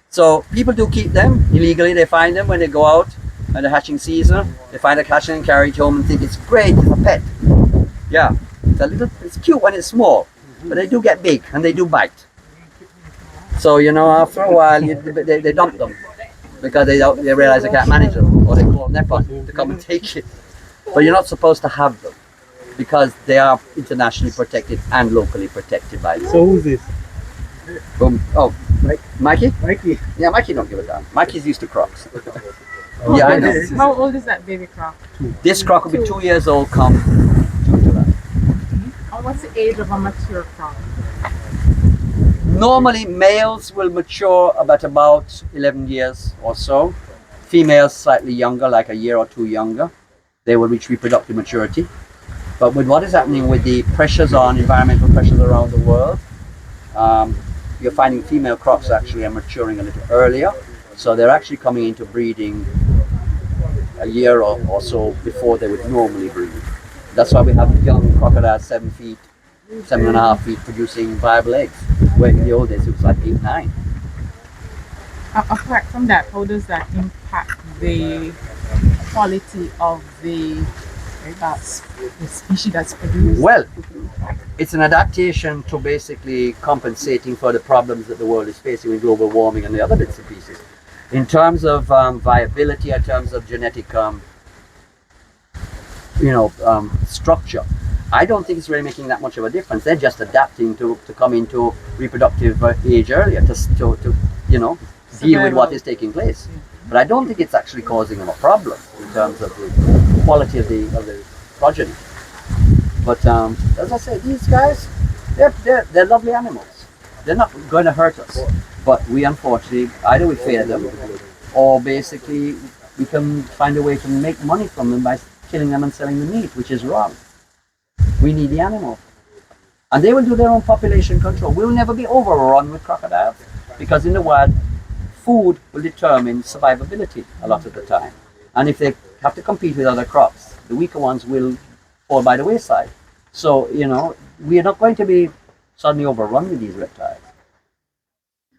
So people do keep them illegally. They find them when they go out in the hatching season. They find a catch and carry it home and think it's great, it's a pet. Yeah, it's cute when it's small, but they do get big and they do bite. So you know, after a while, they dump them because they realize they can't manage them, or they call NEPA to come and take it. But you're not supposed to have them because they are internationally protected and locally protected by law. So who's this? Oh, Mikey? Mikey. Yeah, Mikey don't give a damn. Mikey's used to crocs. Yeah, I know. How old is that baby croc? This croc will be 2 years old come June, July. And what's the age of a mature croc? Normally, males will mature about 11 years or so. Females slightly younger, like a year or two younger. They will reach reproductive maturity. But with what is happening with the pressures on environmental pressures around the world, you're finding female crocs actually are maturing a little earlier. So they're actually coming into breeding a year or so before they would normally breed. That's why we have young crocodiles 7 feet, 7.5 feet producing viable eggs. Where in the old days it was like 8, 9. Apart from that, how does that impact the quality of the species that's produced? Well, it's an adaptation to basically compensating for the problems that the world is facing with global warming and the other bits and pieces. In terms of viability, in terms of genetic, structure, I don't think it's really making that much of a difference. They're just adapting to come into reproductive age earlier to deal with what is taking place. But I don't think it's actually causing them a problem in terms of the quality of the progeny. But as I say, these guys, They're lovely animals. They're not going to hurt us. But we unfortunately, either we fear them, or basically we can find a way to make money from them by killing them and selling the meat, which is wrong. We need the animal. And they will do their own population control. We'll never be overrun with crocodiles, because in the wild, food will determine survivability a lot of the time. And if they have to compete with other crops, the weaker ones will fall by the wayside. So, you know, we are not going to be suddenly overrun with these reptiles.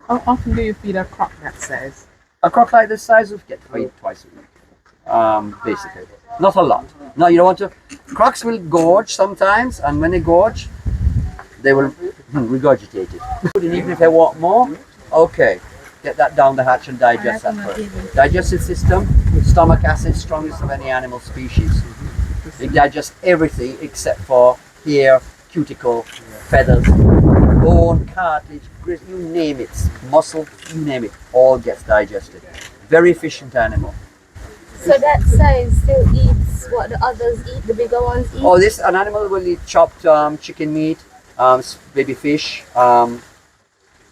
How often do you feed a croc that size? A croc like this size will get fed twice a week, basically. Not a lot. No, you don't want to. Crocs will gorge sometimes, and when they gorge, they will regurgitate it. And even if they want more, okay, get that down the hatch and digest that first. Digestive system, stomach acid, strongest of any animal species. It digests everything except for hair, cuticle, feathers, bone, cartilage, grit, you name it, muscle, you name it, all gets digested. Very efficient animal. So that size still eats what the others eat, the bigger ones eat? Oh, an animal will eat chopped chicken meat, baby fish,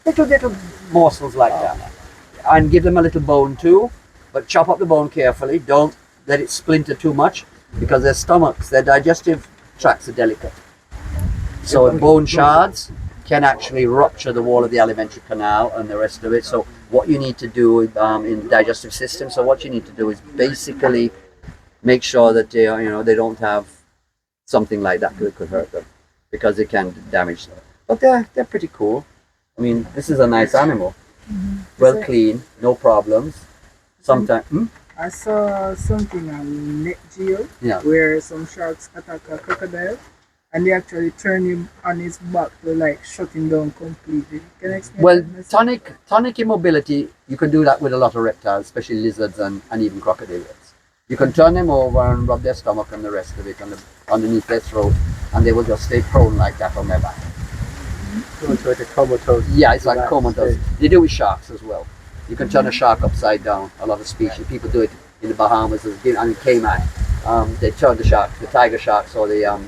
little morsels like that. And give them a little bone too, but chop up the bone carefully. Don't let it splinter too much, because their stomachs, their digestive tracts are delicate. So bone shards can actually rupture the wall of the alimentary canal and the rest of it. So what you need to do in the digestive system, so what you need to do is basically make sure that they don't have something like that that could hurt them, because it can damage them. But they're pretty cool. I mean, this is a nice animal. Well clean, no problems. Sometimes. I saw something on Net Geo where some sharks attack a crocodile and they actually turn him on his back to like shut him down completely. Can you explain? Well, tonic immobility, you can do that with a lot of reptiles, especially lizards and even crocodiles. You can turn them over and rub their stomach and the rest of it underneath their throat, and they will just stay prone like that on their back. So it's like a comatose. Yeah, it's like comatose. They do with sharks as well. You can turn a shark upside down. A lot of species, people do it in the Bahamas and in Cayman. They turn the sharks, the tiger sharks or the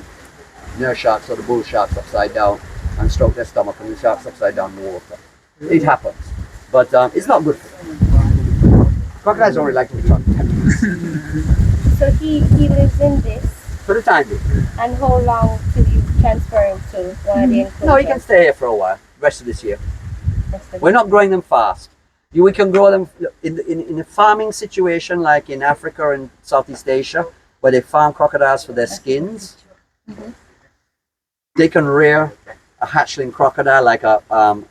nurse sharks or the bull sharks upside down and stroke their stomach, and the sharks upside down in the water. It happens, but it's not good for them. Crocodiles don't really like to be turned. So he lives in this. For the time being. And how long till you transfer him to one of the enclosures? No, he can stay here for a while, rest of this year. We're not growing them fast. We can grow them in a farming situation like in Africa and Southeast Asia, where they farm crocodiles for their skins. They can rear a hatchling crocodile like a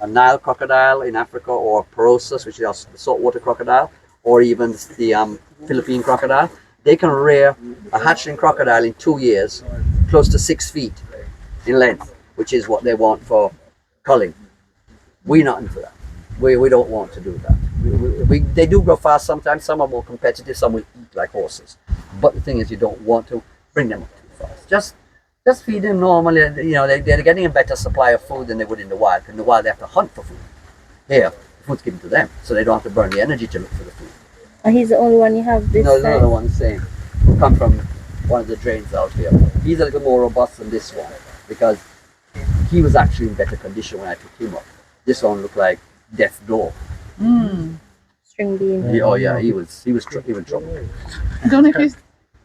Nile crocodile in Africa, or Porosus, which is a saltwater crocodile, or even the Philippine crocodile. They can rear a hatchling crocodile in 2 years, close to 6 feet in length, which is what they want for culling. We're not into that. We don't want to do that. They do grow fast sometimes. Some are more competitive. Some will eat like horses. But the thing is, you don't want to bring them up too fast. Just feed them normally. You know, they're getting a better supply of food than they would in the wild. In the wild, they have to hunt for food. Here, the food's given to them, so they don't have to burn the energy to look for the food. And he's the only one you have this No, size? there's another one the same. Come from one of the drains out here. He's a little more robust than this one, because he was actually in better condition when I took him up. This one looked like death door. String bean. Oh yeah, he was trouble. I don't know if he's...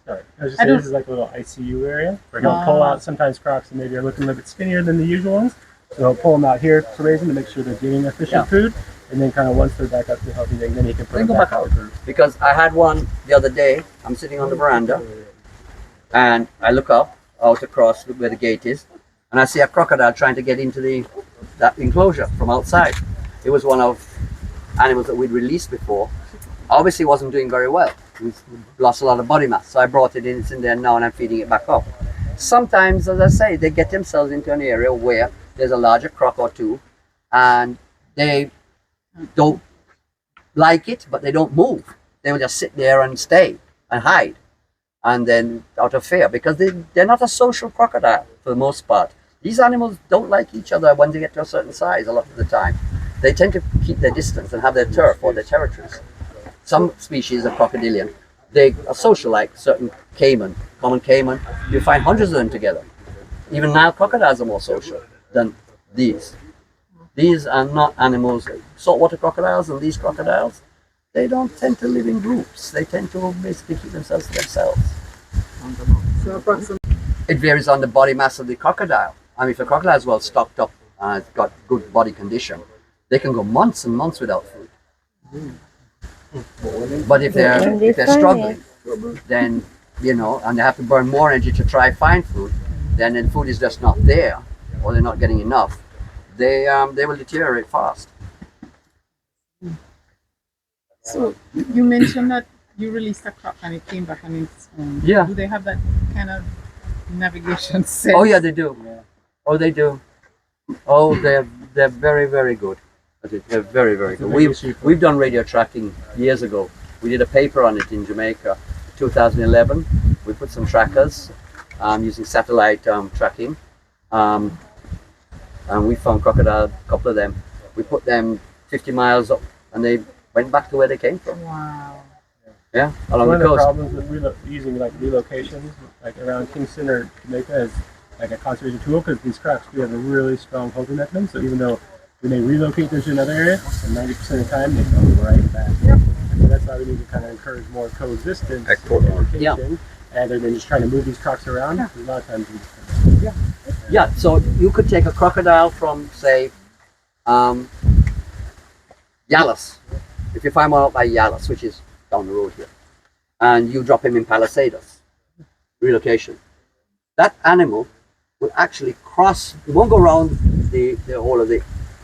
Sorry, I was just saying this is like a little ICU area where he'll pull out sometimes crocs that maybe are looking a little bit skinnier than the usual ones. So he'll pull them out here to raise them to make sure they're getting efficient food. And then kind of once they're back up to healthy, then he can put them back out. Because I had one the other day. I'm sitting on the veranda, and I look out across where the gate is, and I see a crocodile trying to get into that enclosure from outside. It was one of animals that we'd released before. Obviously, it wasn't doing very well. We lost a lot of body mass, so I brought it in. It's in there now, and I'm feeding it back up. Sometimes, as I say, they get themselves into an area where there's a larger croc or two, and they don't like it, but they don't move. They will just sit there and stay and hide, and then out of fear, because they're not a social crocodile for the most part. These animals don't like each other when they get to a certain size a lot of the time. They tend to keep their distance and have their turf or their territories. Some species of crocodilian, they are social, like certain common caiman. You find hundreds of them together. Even Nile crocodiles are more social than These are not animals. Saltwater crocodiles and these crocodiles, they don't tend to live in groups. They tend to basically keep themselves to themselves. So approximately. It varies on the body mass of the crocodile. I mean, if a crocodile is well stocked up and it's got good body condition, they can go months and months without food. But if they're struggling, then and they have to burn more energy to try find food, then the food is just not there, or they're not getting enough. They will deteriorate fast. So you mentioned that you released a croc and it came back on its own. Yeah. Do they have that kind of navigation sense? Oh yeah, they do. Oh, they do. Oh, they're very, very good. They're very, very good. We've done radio tracking years ago. We did a paper on it in Jamaica, 2011. We put some trackers using satellite tracking, and we found crocodile, a couple of them. We put them 50 miles up, and they went back to where they came from. Wow. Yeah, along One the of the coast. problems with using like relocations, like around Kingston or Jamaica, is like a conservation tool, because these crocs do have a really strong holding mechanism. So even though when they relocate them to another area, and 90% of the time they come right back. Yep. And so that's why we need to kind of encourage more coexistence and location, rather than just trying to move these crocs around. A lot of times we Yeah, so you could take a crocodile from, say, Yalis. If you find one out by Yalis, which is down the road here, and you drop him in Palisados, relocation, that animal will actually cross. He won't go around the whole of the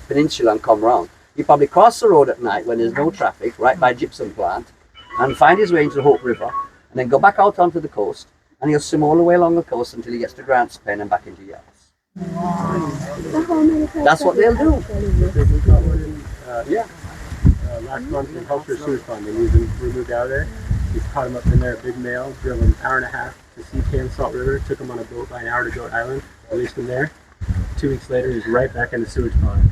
peninsula and come round. He'll probably cross the road at night when there's no traffic, right by gypsum plant, and find his way into the Hope River, and then go back out onto the coast, and he'll swim all the way along the coast until he gets to Grant's Pen and back into Yalis. That's what they'll do. Yeah. Last month in Culture Sewage Fund, and we moved out of there. We caught him up in there, a big male, drove him an hour and a half to Seacam Salt River, took him on a boat by an hour to Goat Island, released him there. 2 weeks later, he was right back in the sewage pond.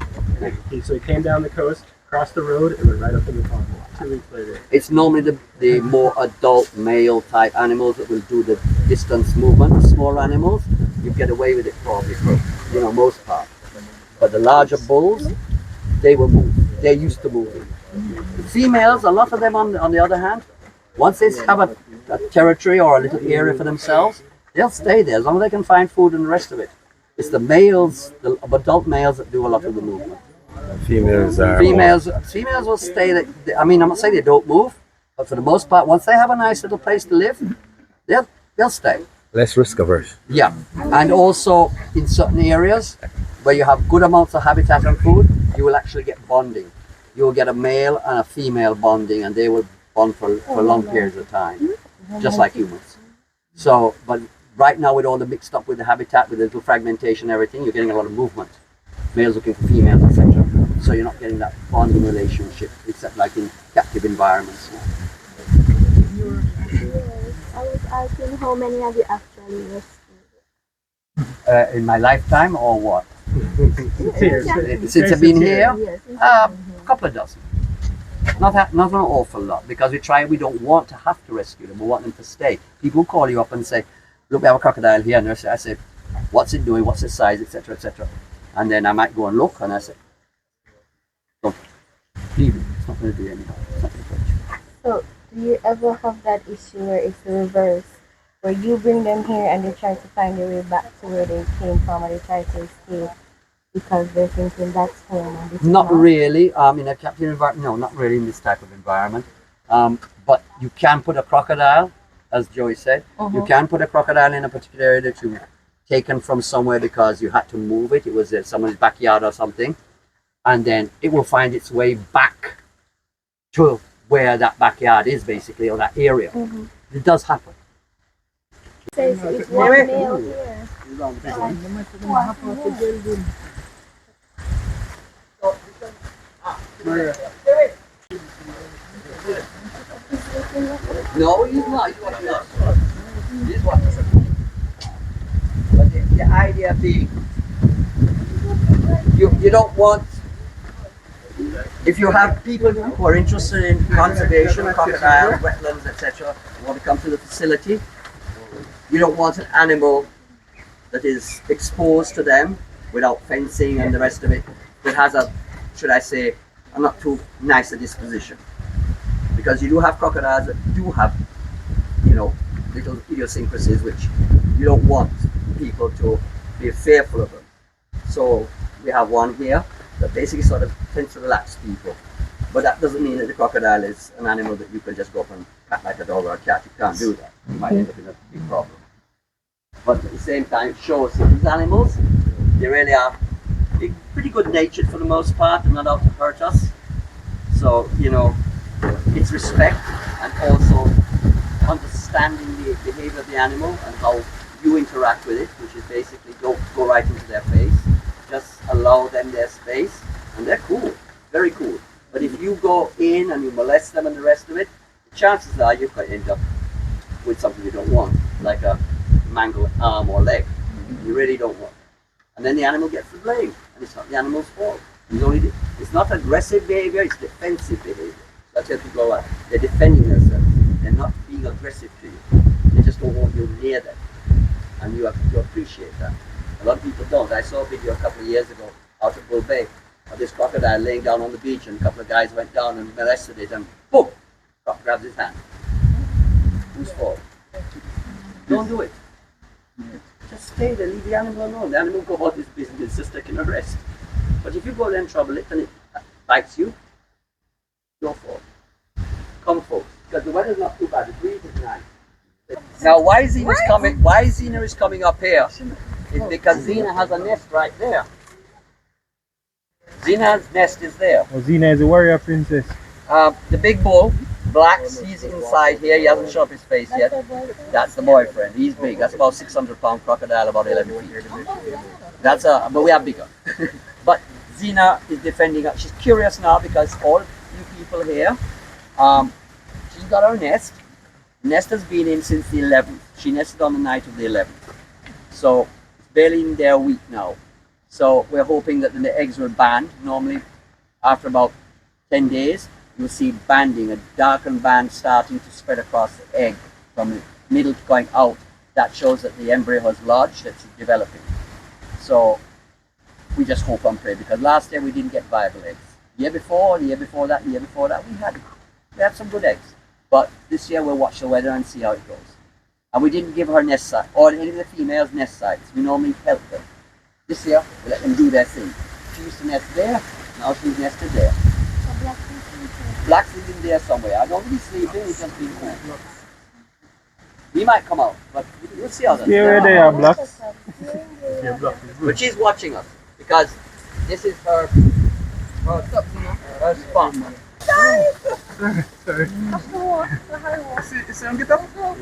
So he came down the coast, crossed the road, and went right up in the pond 2 weeks later. It's normally the more adult male type animals that will do the distance movement. The smaller animals, you get away with it probably for most part. But the larger bulls, they will move. They're used to moving. The females, a lot of them on the other hand, once they have a territory or a little area for themselves, they'll stay there as long as they can find food and the rest of it. It's the males, the adult males, that do a lot of the movement. Females will stay. I'm not saying they don't move, but for the most part, once they have a nice little place to live, they'll stay. less risk averse. Yeah, and also in certain areas where you have good amounts of habitat and food, you will actually get bonding. You will get a male and a female bonding, and they will bond for long periods of time, just like humans. So, but right now with all the mixed up with the habitat, with the little fragmentation and everything, you're getting a lot of movement. Males looking for females, etc. So you're not getting that bonding relationship, except like in captive environments. I was asking how many have you actually rescued? In my lifetime, or what? Since I've been here, a couple of dozen. Not an awful lot, because we don't want to have to rescue them. We want them to stay. People call you up and say, look, we have a crocodile here, and I say, what's it doing, what's its size, etc., etc. And then I might go and look, and I say, don't leave it, it's not going to do any harm, it's not going to hurt you. So, do you ever have that issue where it's the reverse, where you bring them here and they try to find their way back to where they came from, or they try to escape because they're thinking that's home and this Not is not? really, in a captive environment, no, not really in this type of environment. But you can put a crocodile, as Joey said, you can put a crocodile in a particular area that you've taken from somewhere because you had to move it. It was someone's backyard or something. And then it will find its way back to where that backyard is, basically, or that area. It does happen. It says it's one male here. No, he's not. He's watching us. He's watching us. But the idea being, you don't want, if you have people who are interested in conservation, crocodiles, wetlands, etc., want to come to the facility, you don't want an animal that is exposed to them without fencing and the rest of it, that has a, should I say, a not too nice a disposition. Because you do have crocodiles that do have, you know, little idiosyncrasies which you don't want people to be fearful of them. So we have one here that basically sort of tends to relax people. But that doesn't mean that the crocodile is an animal that you can just go up and pat like a dog or a cat. You can't do that. You might end up in a big problem. But at the same time, it shows that these animals, they really are pretty good natured for the most part and not out to hurt us. So, you know, it's respect and also understanding the behavior of the animal and how you interact with it, which is basically don't go right into their face. Just allow them their space, and they're cool, very cool. But if you go in and you molest them and the rest of it, the chances are you could end up with something you don't want, like a mangled arm or leg. You really don't want. And then the animal gets the blame, and it's not the animal's fault. It's not aggressive behavior, it's defensive behavior. That's what people are. They're defending themselves. They're not being aggressive to you. They just don't want you near them. And you have to appreciate that. A lot of people don't. I saw a video a couple of years ago out at Bull Bay of this crocodile laying down on the beach, and a couple of guys went down and molested it, and boom, crocodile grabs his hand. Whose fault? Don't do it. Just stay there, leave the animal alone. The animal will go about his business, just taking a rest. But if you go there and trouble it and it bites you, go for it. Come folks, because the weather's not too bad. The breeze is nice. Now, why Xena is coming up here is because Xena has a nest right there. Xena's nest is there. Well, Xena is a warrior princess. The big bull, black, he's inside here. He hasn't shown up his face yet. That's the boyfriend. He's big. That's about 600-pound crocodile, about 11 feet. But we have bigger. But Xena is defending her. She's curious now because all you people here, she's got her nest. Nest has been in since the 11th. She nested on the night of the 11th. So it's barely in there a week now. So we're hoping that the eggs will band. Normally after about 10 days, you'll see banding, a darkened band starting to spread across the egg from the middle going out. That shows that the embryo has lodged, it's developing. So we just hope and pray, because last year we didn't get viable eggs. The year before that, we had some good eggs. But this year we'll watch the weather and see how it goes. And we didn't give her nest sites, or any of the females nest sites. We normally help them. This year, we let them do their thing. She used to nest there, now she's nested there. Black's living there somewhere. I don't think he's sleeping, he's just being cool. He might come out, but we'll see how that goes. Yeah, where they are, Black. But she's watching us, because this is her spot. Sorry.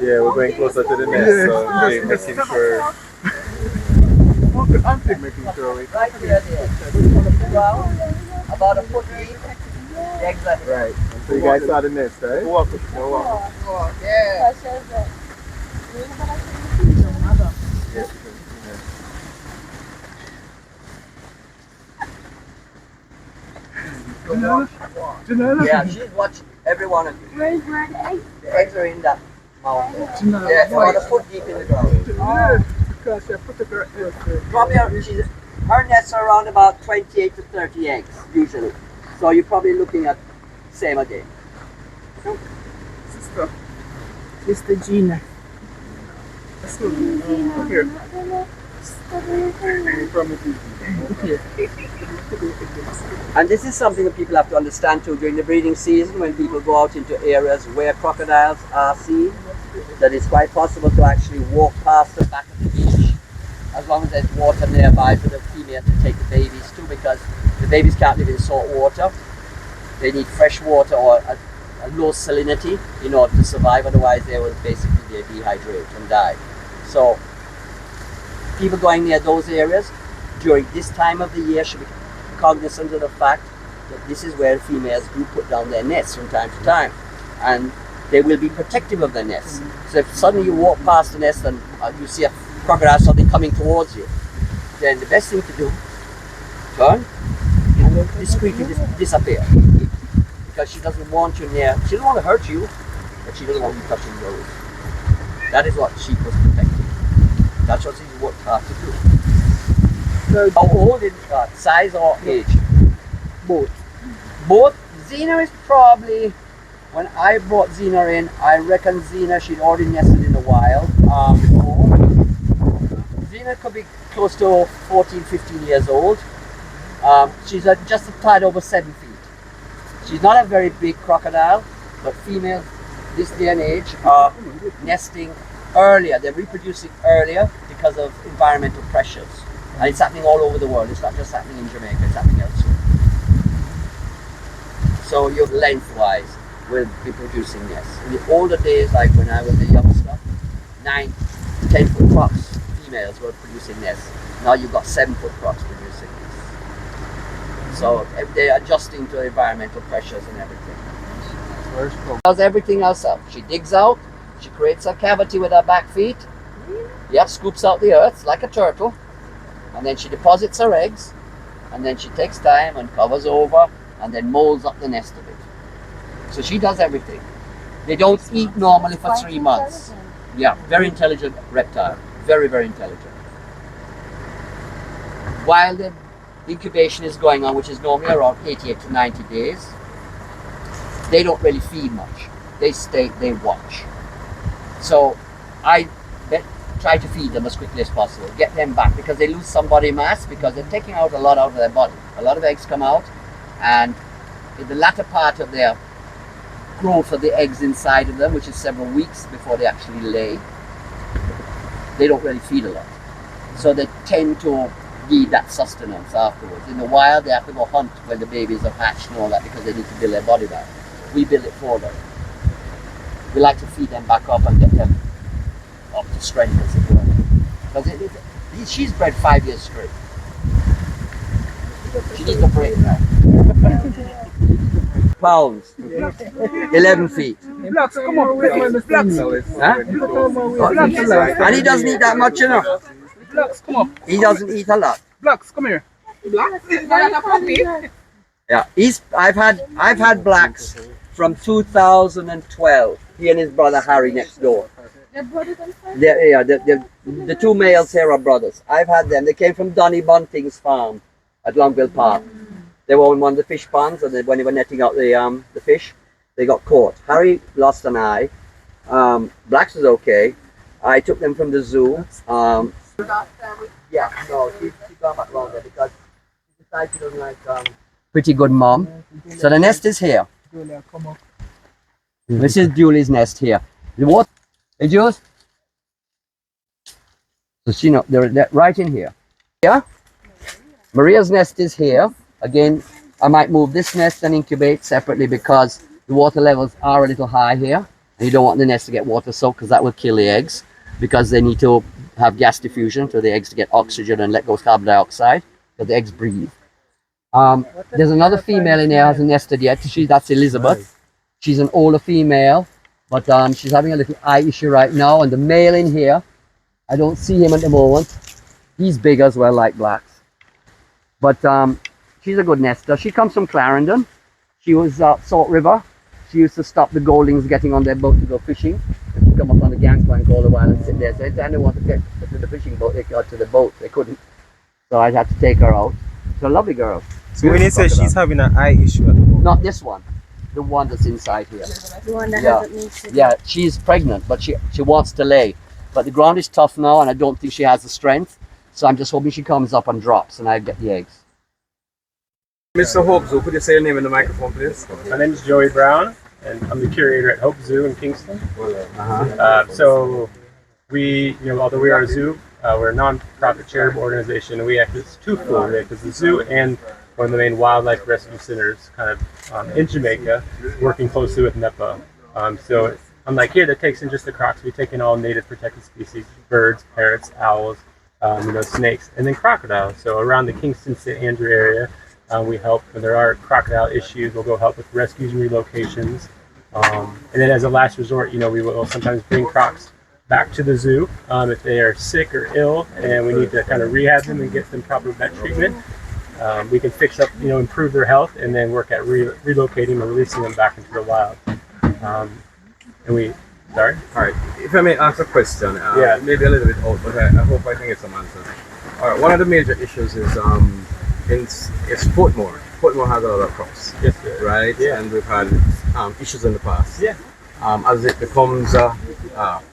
Yeah, we're going closer to the nest, so we're making sure. Making sure we. Right here, about a foot deep. Exactly. Right. So you guys saw the nest, right? Welcome. Yeah. Yeah, she's watching every one of you. Where's the eggs? The eggs are in that mountain. Yeah, about a foot deep in the ground. Probably her nests are around about 28 to 30 eggs, usually. So you're probably looking at same again. Sister Gina. Here. And this is something that people have to understand too during the breeding season, when people go out into areas where crocodiles are seen, that it's quite possible to actually walk past the back of the beach as long as there's water nearby for the female to take the babies to, because the babies can't live in salt water. They need fresh water or a low salinity in order to survive, otherwise they will basically dehydrate and die. So people going near those areas during this time of the year should be cognizant of the fact that this is where females do put down their nests from time to time, and they will be protective of their nests. So if suddenly you walk past the nest and you see a crocodile suddenly coming towards you, then the best thing to do, turn and discreetly disappear, because she doesn't want you near. She doesn't want to hurt you, but she doesn't want you touching yours. That is what she was protecting. That's what she worked hard to do. How old is size or age? Both. Both. Xena is probably, when I brought Xena in, I reckon Xena, she'd already nested in the wild before. Xena could be close to 14, 15 years old. She's just a tad over 7 feet. She's not a very big crocodile, but females this day and age are nesting earlier. They're reproducing earlier because of environmental pressures. And it's happening all over the world. It's not just happening in Jamaica, it's happening elsewhere. So your lengthwise will be producing nests. In the older days, like when I was a youngster, 9, 10 foot crocs, females were producing nests. Now you've got 7 foot crocs producing nests. So they're adjusting to environmental pressures and everything. Does everything herself. She digs out, she creates a cavity with her back feet, yeah, scoops out the earth like a turtle, and then she deposits her eggs, and then she takes time and covers over, and then molds up the nest of it. So she does everything. They don't eat normally for 3 months. Yeah, very intelligent reptile. Very, very intelligent. While the incubation is going on, which is normally around 88 to 90 days, they don't really feed much. They stay, they watch. So I try to feed them as quickly as possible, get them back, because they lose some body mass because they're taking out a lot out of their body. A lot of eggs come out, and in the latter part of their growth of the eggs inside of them, which is several weeks before they actually lay, they don't really feed a lot. So they tend to need that sustenance afterwards. In the wild, they have to go hunt when the babies are hatched and all that because they need to build their body back. We build it for them. We like to feed them back up and get them up to strength, as it were. Because she's bred 5 years straight. She needs a break now. Pounds. 11 feet. Blocks, come on, Blocks. Huh? And he doesn't eat that much, you know. Blocks, come on. He doesn't eat a lot. Blocks, come here. Blocks? Yeah, I've had blacks from 2012. He and his brother Harry next door. They're brothers and sisters? Yeah, the 2 males here are brothers. I've had them. They came from Donny Bunting's farm at Longville Park. They were in one of the fish ponds, and when they were netting out the fish, they got caught. Harry lost an eye. Blacks was okay. I took them from the zoo. Yeah, no, she got back around there because she decided she doesn't like pretty good mom. So the nest is here. This is Julie's nest here. The what? Hey, Jules? So she know they're right in here. Yeah? Maria's nest is here. Again, I might move this nest and incubate separately because the water levels are a little high here. And you don't want the nest to get water soaked because that will kill the eggs, because they need to have gas diffusion for the eggs to get oxygen and let go carbon dioxide, because the eggs breathe. There's another female in there who hasn't nested yet. That's Elizabeth. She's an older female, but she's having a little eye issue right now. And the male in here, I don't see him at the moment. He's big as well, like blacks. But she's a good nester. She comes from Clarendon. She was Salt River. She used to stop the goldings getting on their boat to go fishing. And she'd come up on the gangplank all the while and sit there. So anytime they wanted to get to the fishing boat, they got to the boat. They couldn't. So I'd have to take her out. She's a lovely girl. So when you say she's having an eye issue at the moment? Not this one. The one that's inside here. The one that hasn't moved. Yeah, she's pregnant, but she wants to lay. But the ground is tough now, and I don't think she has the strength. So I'm just hoping she comes up and drops, and I get the eggs. Mr. Hope Zoo, could you say your name in the microphone, please? My name is Joey Brown, and I'm the curator at Hope Zoo in Kingston. So we, although we are a zoo, we're a non-profit charitable organization, and we act as twofold. We act as the zoo and one of the main wildlife rescue centers kind of in Jamaica, working closely with NEPA. So unlike here that takes in just the crocs, we take in all native protected species, birds, parrots, owls, snakes, and then crocodiles. So around the Kingston, St. Andrew area, we help when there are crocodile issues. We'll go help with rescues and relocations. And then as a last resort, we will sometimes bring crocs back to the zoo if they are sick or ill and we need to kind of rehab them and get them proper vet treatment. We can fix up, improve their health and then work at relocating and releasing them back into the wild. Sorry? All right. If I may ask a question, maybe a little bit old, but I hope I can get some answers. All right, one of the major issues is it's Portmore. Portmore has a lot of crops, Yes, sir. right? Yeah. And we've had issues in the past. Yeah. As it becomes a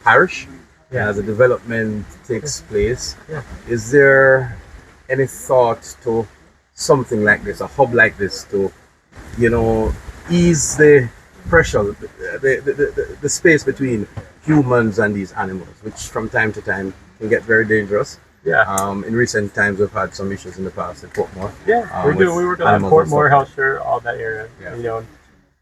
parish, Yeah. as the development takes place, Yeah. is there any thought to something like this, a hub like this, to ease the pressure, the space between humans and these animals, which from time to time can get very dangerous? Yeah. In recent times, we've had some issues in the past in Portmore. Yeah, we work on Portmore, Hellshire, all that area. Yeah. You know,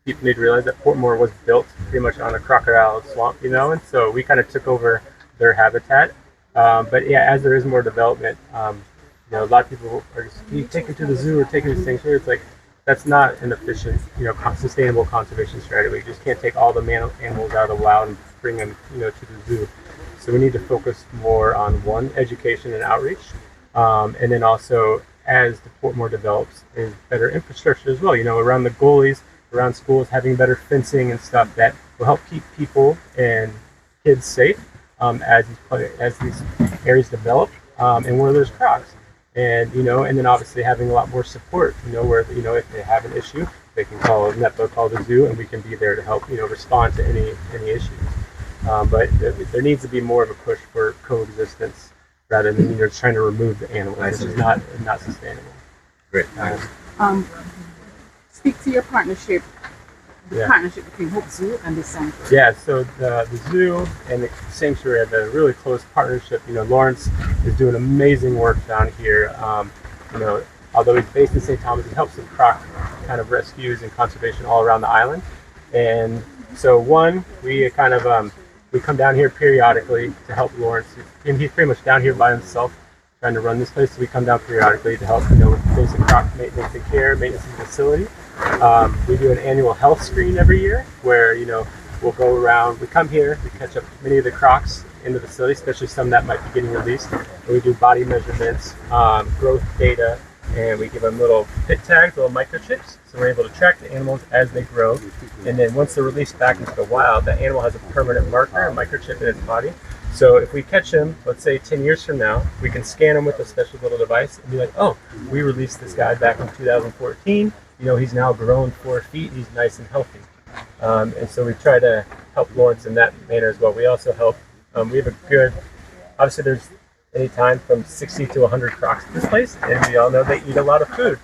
people need to realize that Portmore was built pretty much on a crocodile swamp, you know, and so we kind of took over their habitat. But yeah, as there is more development, you know, a lot of people are just being taken to the zoo or taken to sanctuary. It's like that's not an efficient, you know, sustainable conservation strategy. You just can't take all the animals out of the wild and bring them, you know, to the zoo. So we need to focus more on one, education and outreach, and then also as the Portmore develops, is better infrastructure as well. You know, around the goalies, around schools, having better fencing and stuff that will help keep people and kids safe as these areas develop, and where there's crocs. And you know, and then obviously having a lot more support. You know, where you know if they have an issue, they can call NEPA, call the zoo, and we can be there to help. You know, respond to any issues. But there needs to be more of a push for coexistence rather than you're trying to remove the animals, which is not sustainable. Great. Speak to your partnership, the Yeah. partnership between Hope Zoo and the sanctuary. Yeah, so the zoo and the sanctuary have a really close partnership. You know, Lawrence is doing amazing work down here. You know, although he's based in St. Thomas, he helps with croc kind of rescues and conservation all around the island. And so we kind of we come down here periodically to help Lawrence. He's pretty much down here by himself trying to run this place. So we come down periodically to help, you know, with basic croc maintenance and care, maintenance of the facility. We do an annual health screen every year where, you know, we'll go around, we come here, we catch up many of the crocs in the facility, especially some that might be getting released. And we do body measurements, growth data, and we give them little pit tags, little microchips, so we're able to track the animals as they grow. And then once they're released back into the wild, the animal has a permanent marker, a microchip in its body. So if we catch him, let's say 10 years from now, we can scan him with a special little device and be like, oh, we released this guy back in 2014. You know, he's now grown 4 feet. He's nice and healthy. And so we try to help Lawrence in that manner as well. We also help, we have a good, obviously there's any time from 60 to 100 crocs at this place, and we all know they eat a lot of food.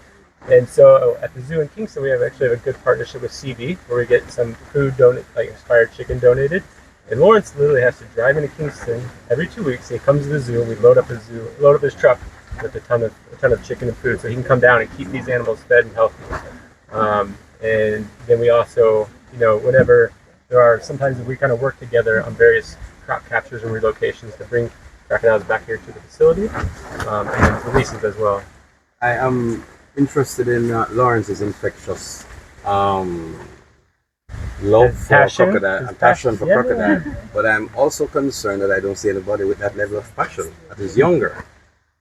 And so at the zoo in Kingston, we have a good partnership with CB, where we get some food like expired chicken donated. And Lawrence literally has to drive into Kingston every 2 weeks. He comes to the zoo, and we load up his truck with a ton of chicken and food, so he can come down and keep these animals fed and healthy. And then we also, you know, whenever there are, sometimes we kind of work together on various croc captures and relocations to bring crocodiles back here to the facility, and releases as well. I am interested in Lawrence's infectious love for crocodile and passion for crocodile, but I'm also concerned that I don't see anybody with that level of passion that is younger.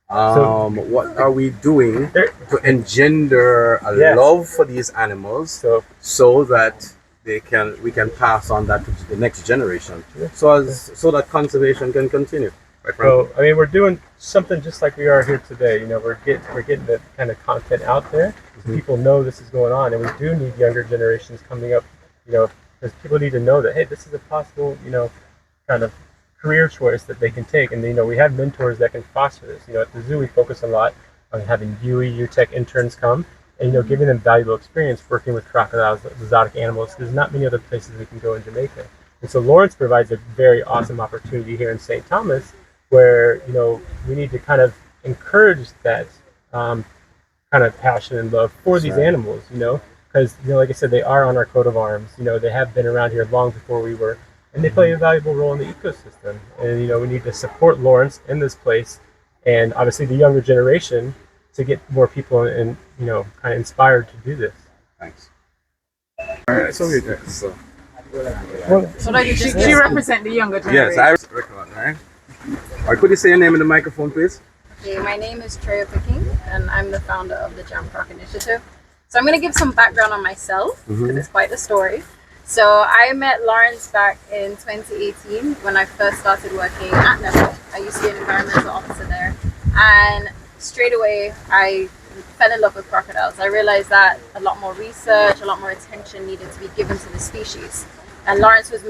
What are we doing to engender a love for these animals so that we can pass on that to the next generation, so that conservation can continue? Right, so I mean, we're doing something just like we are here today. You know, we're getting the kind of content out there so people know this is going on, and we do need younger generations coming up. You know, because people need to know that, hey, this is a possible, you know, kind of career choice that they can take. And, you know, we have mentors that can foster this. You know, at the zoo, we focus a lot on having UTech interns come and, you know, giving them valuable experience working with crocodiles, exotic animals. There's not many other places we can go in Jamaica. And so Lawrence provides a very awesome opportunity here in St. Thomas where, you know, we need to kind of encourage that kind of passion and love for these animals, you know, because, you know, like I said, they are on our coat of arms. You know, they have been around here long before we were, and they play a valuable role in the ecosystem. And, you know, we need to support Lawrence in this place and obviously the younger generation to get more people and, you know, kind of inspired to do this. Thanks. All right, so she represents the younger generation. Yes, I recommend, right? Or could you say your name in the microphone, please? Okay, my name is Treya Picking, and I'm the founder of the Jam Croc Initiative. So I'm going to give some background on myself, because it's quite a story. So I met Lawrence back in 2018 when I first started working at NEPA. I used to be an environmental officer there. And straight away, I fell in love with crocodiles. I realized that a lot more research, a lot more attention needed to be given to the species. And Lawrence was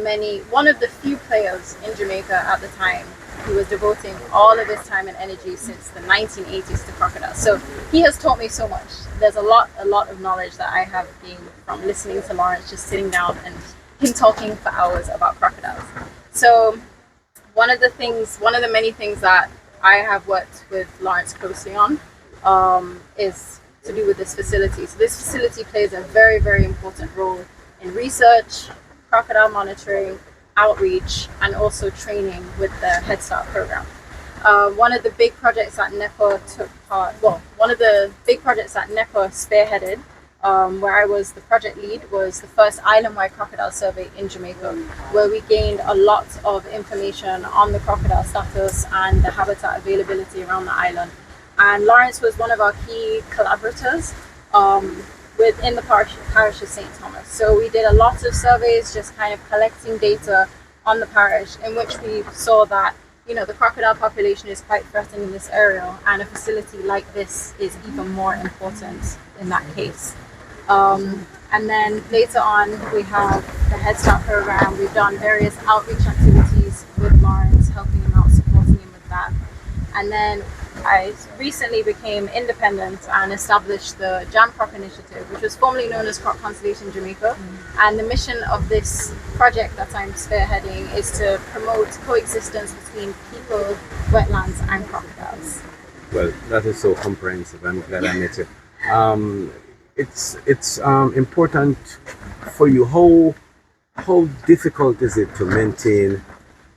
one of the few players in Jamaica at the time who was devoting all of his time and energy since the 1980s to crocodiles. So he has taught me so much. There's a lot of knowledge that I have gained from listening to Lawrence, just sitting down and him talking for hours about crocodiles. So one of the many things that I have worked with Lawrence closely on is to do with this facility. So this facility plays a very, very important role in research, crocodile monitoring, outreach, and also training with the Head Start program. One of the big projects that NEPA spearheaded, where I was the project lead, was the first island-wide crocodile survey in Jamaica, where we gained a lot of information on the crocodile status and the habitat availability around the island. And Lawrence was one of our key collaborators within the parish of St. Thomas. So we did a lot of surveys, just kind of collecting data on the parish, in which we saw that, you know, the crocodile population is quite threatened in this area, and a facility like this is even more important in that case. And then later on, we have the Head Start program. We've done various outreach activities with Lawrence, helping him out, supporting him with that. And then I recently became independent and established the Jam Croc Initiative, which was formerly known as Croc Conservation Jamaica. And the mission of this project that I'm spearheading is to promote coexistence between people, wetlands, and crocodiles. Well, that is so comprehensive. I'm glad I met you. It's important for you. How difficult is it to maintain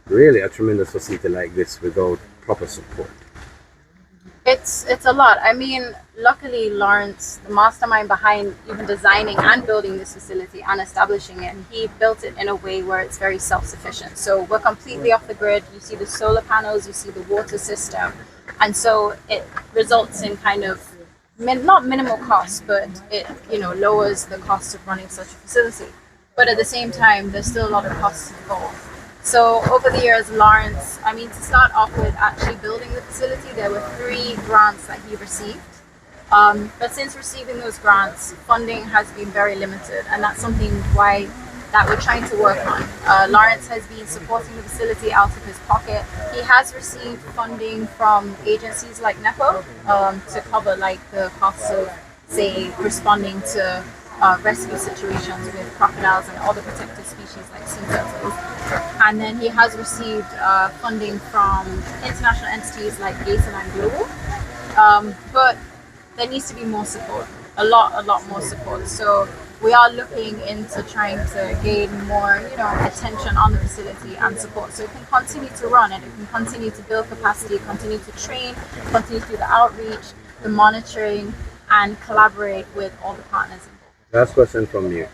really a tremendous facility like this without proper support? It's a lot. I mean, luckily Lawrence, the mastermind behind even designing and building this facility and establishing it, he built it in a way where it's very self-sufficient. So we're completely off the grid. You see the solar panels, you see the water system, and so it results in kind of not minimal costs, but it, you know, lowers the cost of running such a facility. But at the same time, there's still a lot of costs involved. So over the years, Lawrence, to start off with actually building the facility, there were 3 grants that he received. But since receiving those grants, funding has been very limited, and that's something that we're trying to work on. Lawrence has been supporting the facility out of his pocket. He has received funding from agencies like NEPA to cover like the costs of, say, responding to rescue situations with crocodiles and other protected species like sea turtles. And then he has received funding from international entities like Gatorland Global. But there needs to be more support, a lot more support. So we are looking into trying to gain more, attention on the facility and support, so it can continue to run and it can continue to build capacity, continue to train, continue to do the outreach, the monitoring, and collaborate with all the partners involved. Last question from you.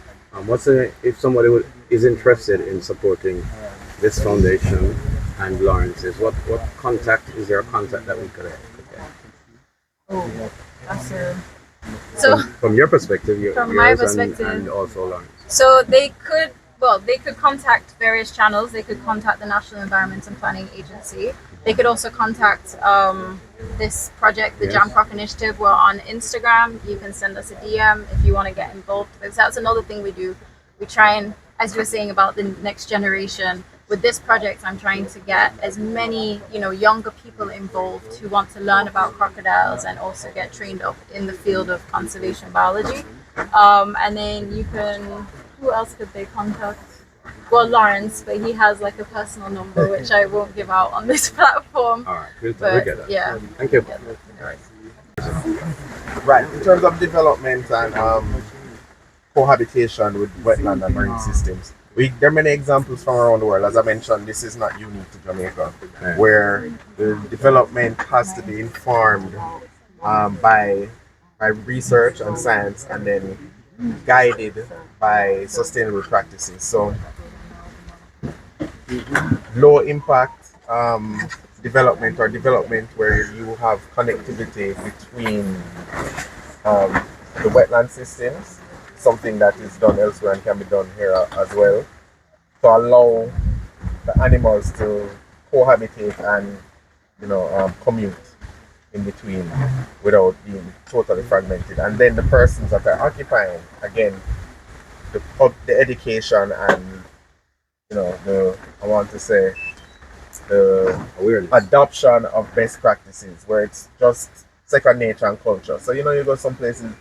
If somebody is interested in supporting this foundation and Lawrence's, what contact is there a contact that we could get? Oh, that's a... From your perspective, from my perspective, and also Lawrence. So they could contact various channels. They could contact the National Environment and Planning Agency. They could also contact this project, the Jam Croc Initiative. We're on Instagram. You can send us a DM if you want to get involved. Because that's another thing we do. We try and, as you were saying about the next generation, with this project, I'm trying to get as many, younger people involved who want to learn about crocodiles and also get trained up in the field of conservation biology. And then who else could they contact? Well, Lawrence, but he has like a personal number, which I won't give out on this platform. All right, we'll get that. Yeah. Thank you. Right, in terms of development and cohabitation with wetland and marine systems, there are many examples from around the world. As I mentioned, this is not unique to Jamaica, where the development has to be informed by research and science, and then guided by sustainable practices. So low impact development, or development where you have connectivity between the wetland systems, something that is done elsewhere and can be done here as well, to allow the animals to cohabitate and commute. in between without being totally fragmented. And then the persons that are occupying, again, the education and I want to say the awareness, adoption of best practices where it's just second nature and culture. So you go some places,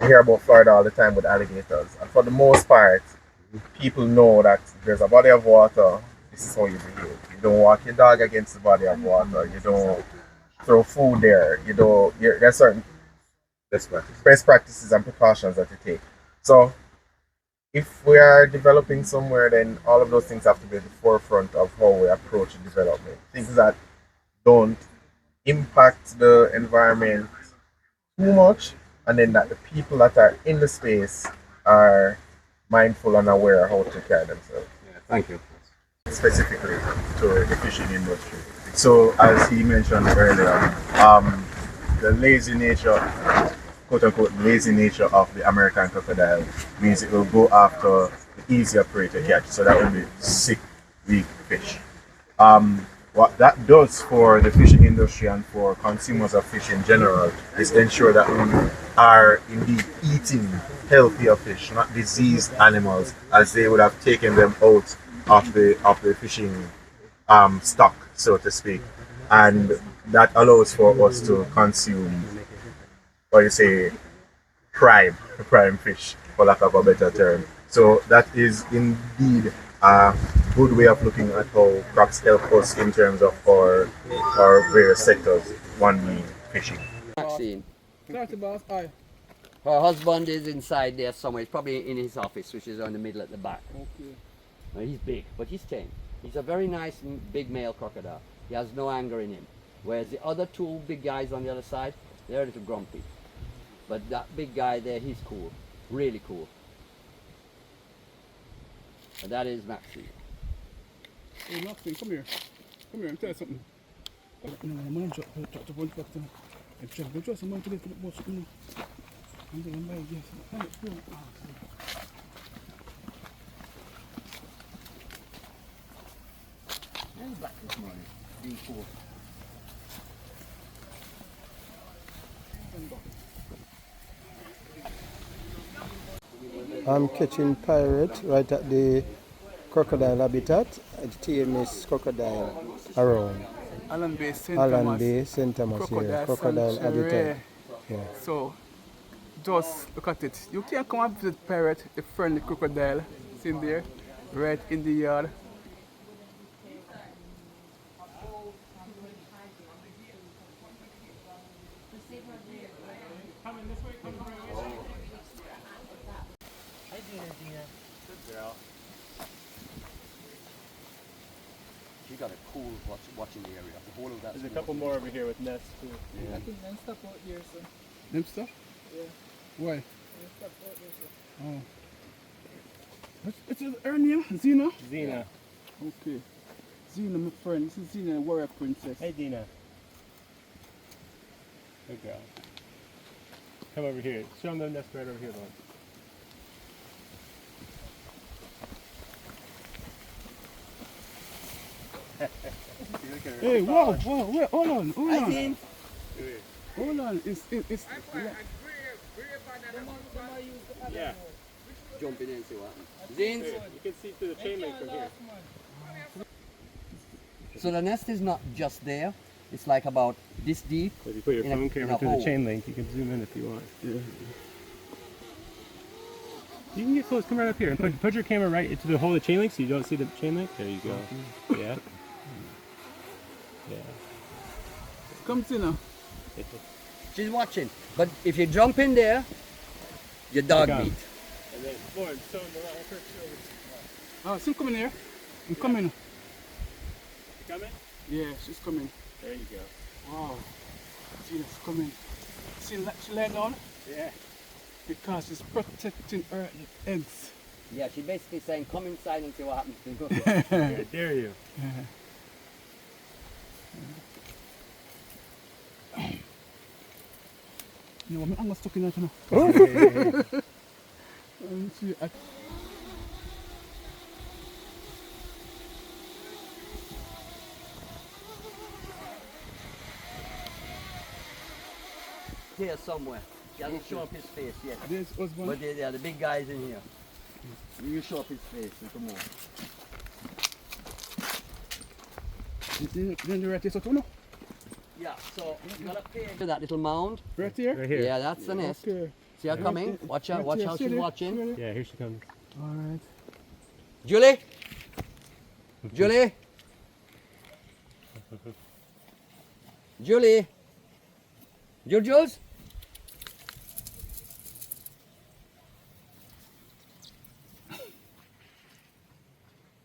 you hear about Florida all the time with alligators, and for the most part, people know that there's a body of water. This is how you behave. You don't walk your dog against the body of water. You don't throw food there. There's certain best practices and precautions that you take. So if we are developing somewhere, then all of those things have to be at the forefront of how we approach development. Things that don't impact the environment too much, and then that the people that are in the space are mindful and aware how to carry themselves. Thank you. Specifically to the fishing industry. So as he mentioned earlier, the lazy nature, quote unquote lazy nature of the American crocodile means it will go after the easier prey to catch. So that will be sick, weak fish. What that does for the fishing industry and for consumers of fish in general is ensure that we are indeed eating healthier fish, not diseased animals, as they would have taken them out of the fishing stock, so to speak, and that allows for us to consume, what you say, prime fish, for lack of a better term. So that is indeed a good way of looking at how crops help us in terms of our various sectors, one being fishing. Maxine. Her husband is inside there somewhere. He's probably in his office, which is on the middle at the back. Okay. Now, he's big, but he's tame. He's a very nice big male crocodile. He has no anger in him. Whereas the other two big guys on the other side, they're a little grumpy. But that big guy there, he's cool. Really cool. And that is Maxine. Hey Maxine, come here. Come here and tell you something. No, man, drop the one back to him. Just a man to get the boss, I'm going to buy it, yes. He's back this morning, being cool. I'm catching pirate right at the crocodile habitat at TMS Crocodile around Allen Bay, St. Thomas here, crocodile habitat. Yeah. So, just look at it. You can come and visit Pirate, the friendly crocodile. It's in there, right in the yard. She got a cool watching the area. The whole of that. There's a couple more over here with nests too. I think them stuff out here, sir. Them stuff? Yeah. Why? Them stuff out here, sir. Oh. It's her name? Zena? Zena. Okay. Zena, my friend. This is Zena, warrior princess. Hey, Dina. Good girl. Come over here. Show them the nest right over here, Lord. Hey, whoa, wait, hold on. Hold on, it's yeah. Jump in and see what happens. Zines? You can see through the chain link from here. So the nest is not just there, it's like about this deep. So if you put your phone camera through the chain link, you can zoom in if you want. Yeah. You can get close, come right up here and put your camera right into the hole of the chain link so you don't see the chain link. There you go. Yeah. Yeah. Come see now. She's watching. But if you jump in there, your dog beat. And then, Lauren, show them around. Oh, she's coming here. I'm coming. You coming? Yeah, she's coming. There you go. Wow. She's coming. She lay down? Yeah. Because she's protecting her eggs. Yeah, she's basically saying, come inside and see what happens to you. I dare you. You want me? I'm not stuck in that now. here somewhere. He hasn't shown up his face yet. There's husband. But yeah, the big guy's in here. He will show up his face a little more. Then the right here, so no? Yeah, so you gotta pay that little mound. Right here? Right here. Yeah, that's the nest. Okay. See her coming? Watch out, watch how she's watching. Yeah, here she comes. Alright. Julie? Julie? Julie? Jules?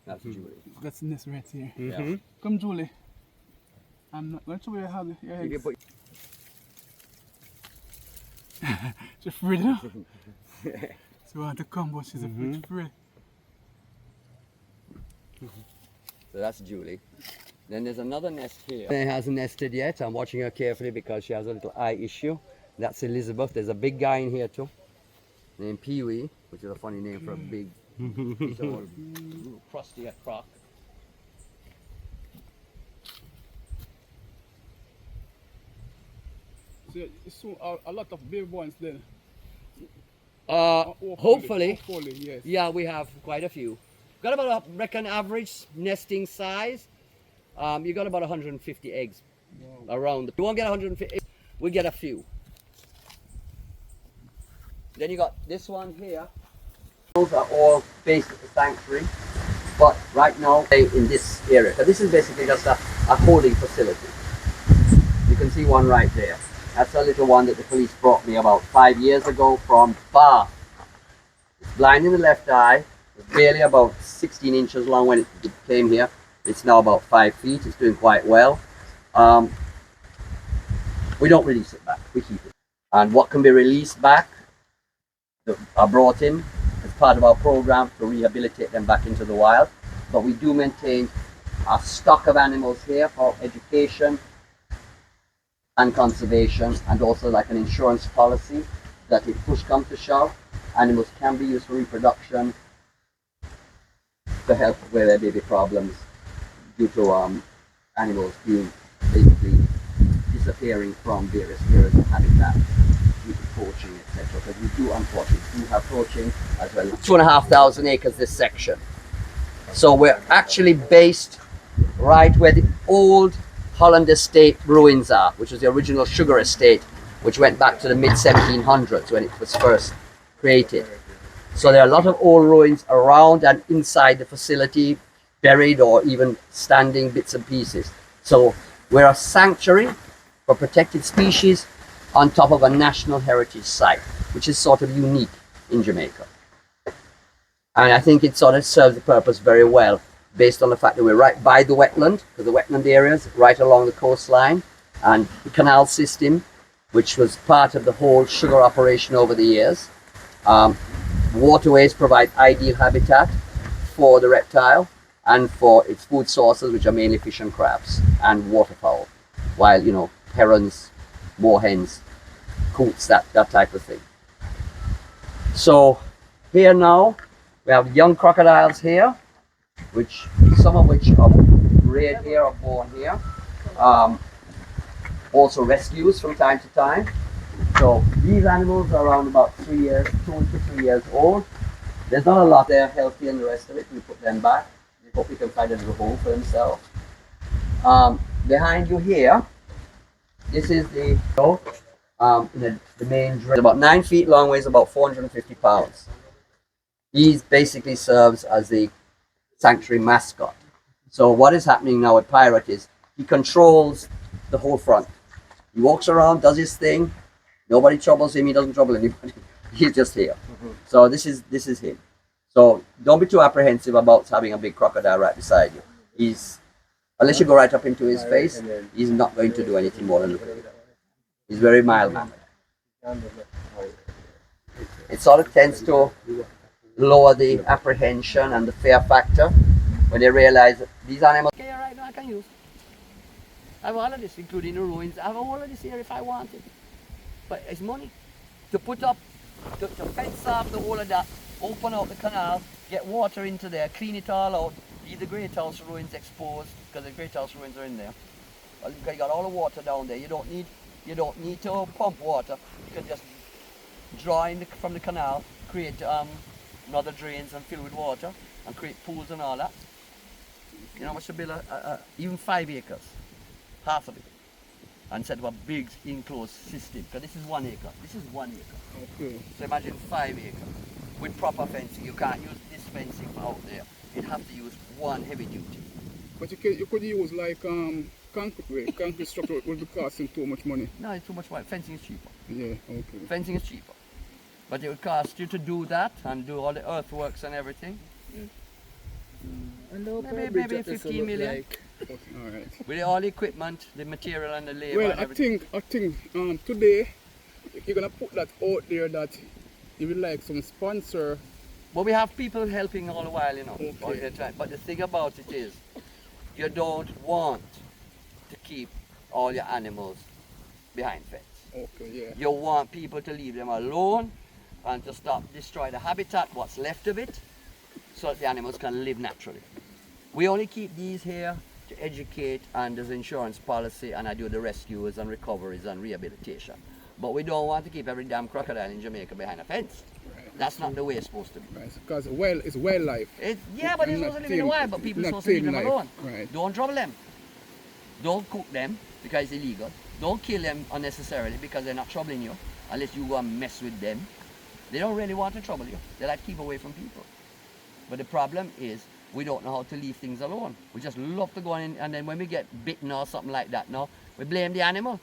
That's Julie. That's the nest right here. Yeah. Come, Julie. I'm not going to wear your You eggs. can put She's afraid now. She want to come, but she's afraid. So that's Julie. Then there's another nest here. It hasn't nested yet. I'm watching her carefully because she has a little eye issue. That's Elizabeth. There's a big guy in here too, named Pee-wee, which is a funny name for a big piece of old crusty croc. So a lot of big ones then. Hopefully. Hopefully, yes. Yeah, we have quite a few. Got about, I reckon, average nesting size. You got about 150 eggs around. You won't get 150. We get a few. Then you got this one here. Those are all based at the sanctuary, but right now they're in this area. So this is basically just a holding facility. You can see one right there. That's a little one that the police brought me about 5 years ago from Bath. It's blind in the left eye. It's barely about 16 inches long when it came here. It's now about 5 feet. It's doing quite well. We don't release it back. We keep it. And what can be released back are brought in as part of our program to rehabilitate them back into the wild. But we do maintain a stock of animals here for education and conservation, and also like an insurance policy that if push comes to shove, animals can be used for reproduction to help where there may be problems due to animals being basically disappearing from various areas of habitat due to poaching, etc. Because we do unfortunately have poaching as well. 2,500 acres this section. So we're actually based right where the old Holland Estate ruins are, which was the original sugar estate, which went back to the mid-1700s when it was first created. So there are a lot of old ruins around and inside the facility, buried or even standing bits and pieces. So we're a sanctuary for protected species on top of a national heritage site, which is sort of unique in Jamaica. And I think it sort of serves the purpose very well, based on the fact that we're right by the wetland, because the wetland areas right along the coastline, and the canal system, which was part of the whole sugar operation over the years. Waterways provide ideal habitat for the reptile and for its food sources, which are mainly fish and crabs and waterfowl, while, you know, herons, moorhens, coots, that type of thing. So here now, we have young crocodiles here, which some of which are reared here or born here. Also rescues from time to time. So these animals are around about 2 to 3 years old. There's not a lot. They're healthy and the rest of it. We put them back. We hope we can find a little home for themselves. Behind you here, this is the main drain. It's about 9 feet long, weighs about 450 pounds. He basically serves as the sanctuary mascot. So what is happening now with Pirate is he controls the whole front. He walks around, does his thing. Nobody troubles him. He doesn't trouble anybody. He's just here. So this is him. So don't be too apprehensive about having a big crocodile right beside you. Unless you go right up into his face, he's not going to do anything more than look at you. He's very mild-mannered. It sort of tends to lower the apprehension and the fear factor when they realize that these animals. Okay, all right, no, I can use. I have all of this, including the ruins. I have all of this here if I wanted. But it's money to put up, to fence off the whole of that, open out the canal, get water into there, clean it all out, leave the Great House ruins exposed, because the Great House ruins are in there. Well, you got all the water down there. You don't need You don't need to pump water. You can just draw in from the canal, create another drains and fill with water, and create pools and all that. You know, much to build even 5 acres, half of it, and set up a big enclosed system. Because this is 1 acre. This is 1 acre. Okay. So imagine 5 acres with proper fencing. You can't use this fencing out there. You'd have to use one heavy duty. But you could use like concrete. Concrete structure would be costing too much money. No, it's too much money. Fencing is cheaper. Yeah, okay. Fencing is cheaper. But it would cost you to do that and do all the earthworks and everything. Maybe 15 million. Like. All right. With all the equipment, the material and the labor. Well, and I everything. think today you're gonna put that out there that you would like some sponsor. But we have people helping all the while, you know. Okay. All the time. But the thing about it is, you don't want to keep all your animals behind fence. Okay, yeah. You want people to leave them alone and to stop destroy the habitat, what's left of it, so that the animals can live naturally. We only keep these here to educate, and there's insurance policy, and I do the rescues and recoveries and rehabilitation. But we don't want to keep every damn crocodile in Jamaica behind a fence. Right. That's not the way it's supposed to be. Right. Because it's wildlife. Yeah, but it's supposed to live in the wild, but people are supposed to leave them alone. Right. Don't trouble them. Don't cook them because it's illegal. Don't kill them unnecessarily because they're not troubling you unless you go and mess with them. They don't really want to trouble you. They like to keep away from people. But the problem is we don't know how to leave things alone. We just love to go in, and then when we get bitten or something like that, no, we blame the animal.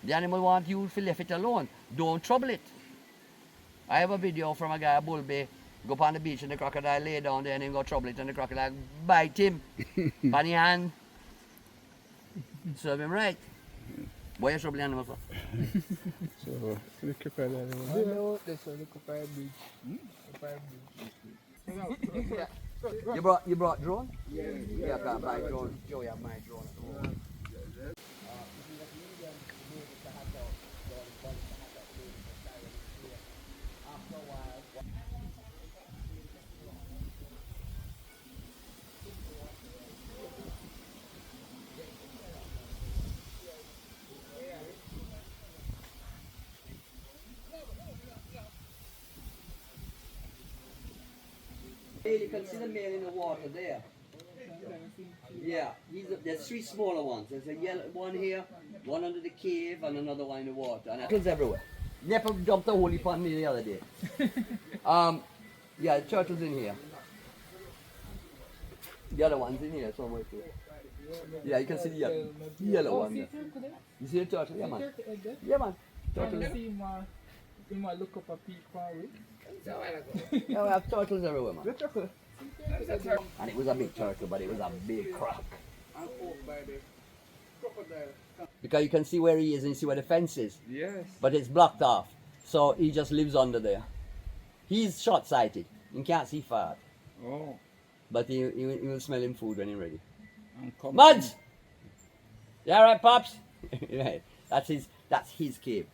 The animal wants you to leave it alone. Don't trouble it. I have a video from a guy, a bull bay, go up on the beach and the crocodile lay down there and then go trouble it and the crocodile bite him by the hand. Serve him right. Why you trouble the animal for? So, the crocodile. I know this one, look up a beach. You brought drone? Yeah, I got my drone. Joey have my drone at home. You can see the male in the water there. Yeah, there's 3 smaller ones. There's a yellow one here, one under the cave, and another one in the water. And turtles everywhere. Never dumped a hole upon me the other day. Yeah, the turtles in here. The other one's in here somewhere too. Yeah, you can see the yellow one there. You see the turtle? Yeah, man. Yeah, man. Turtle. You might look up a peak probably. Yeah, we have turtles everywhere, man. And it was a big turtle, but it was a big croc. Because you can see where he is and you see where the fence is. Yes. But it's blocked off. So he just lives under there. He's short-sighted. He can't see far. Oh. But he will smell him food when he's ready. I'm Muds! You alright, Pops? Right. That's his cave.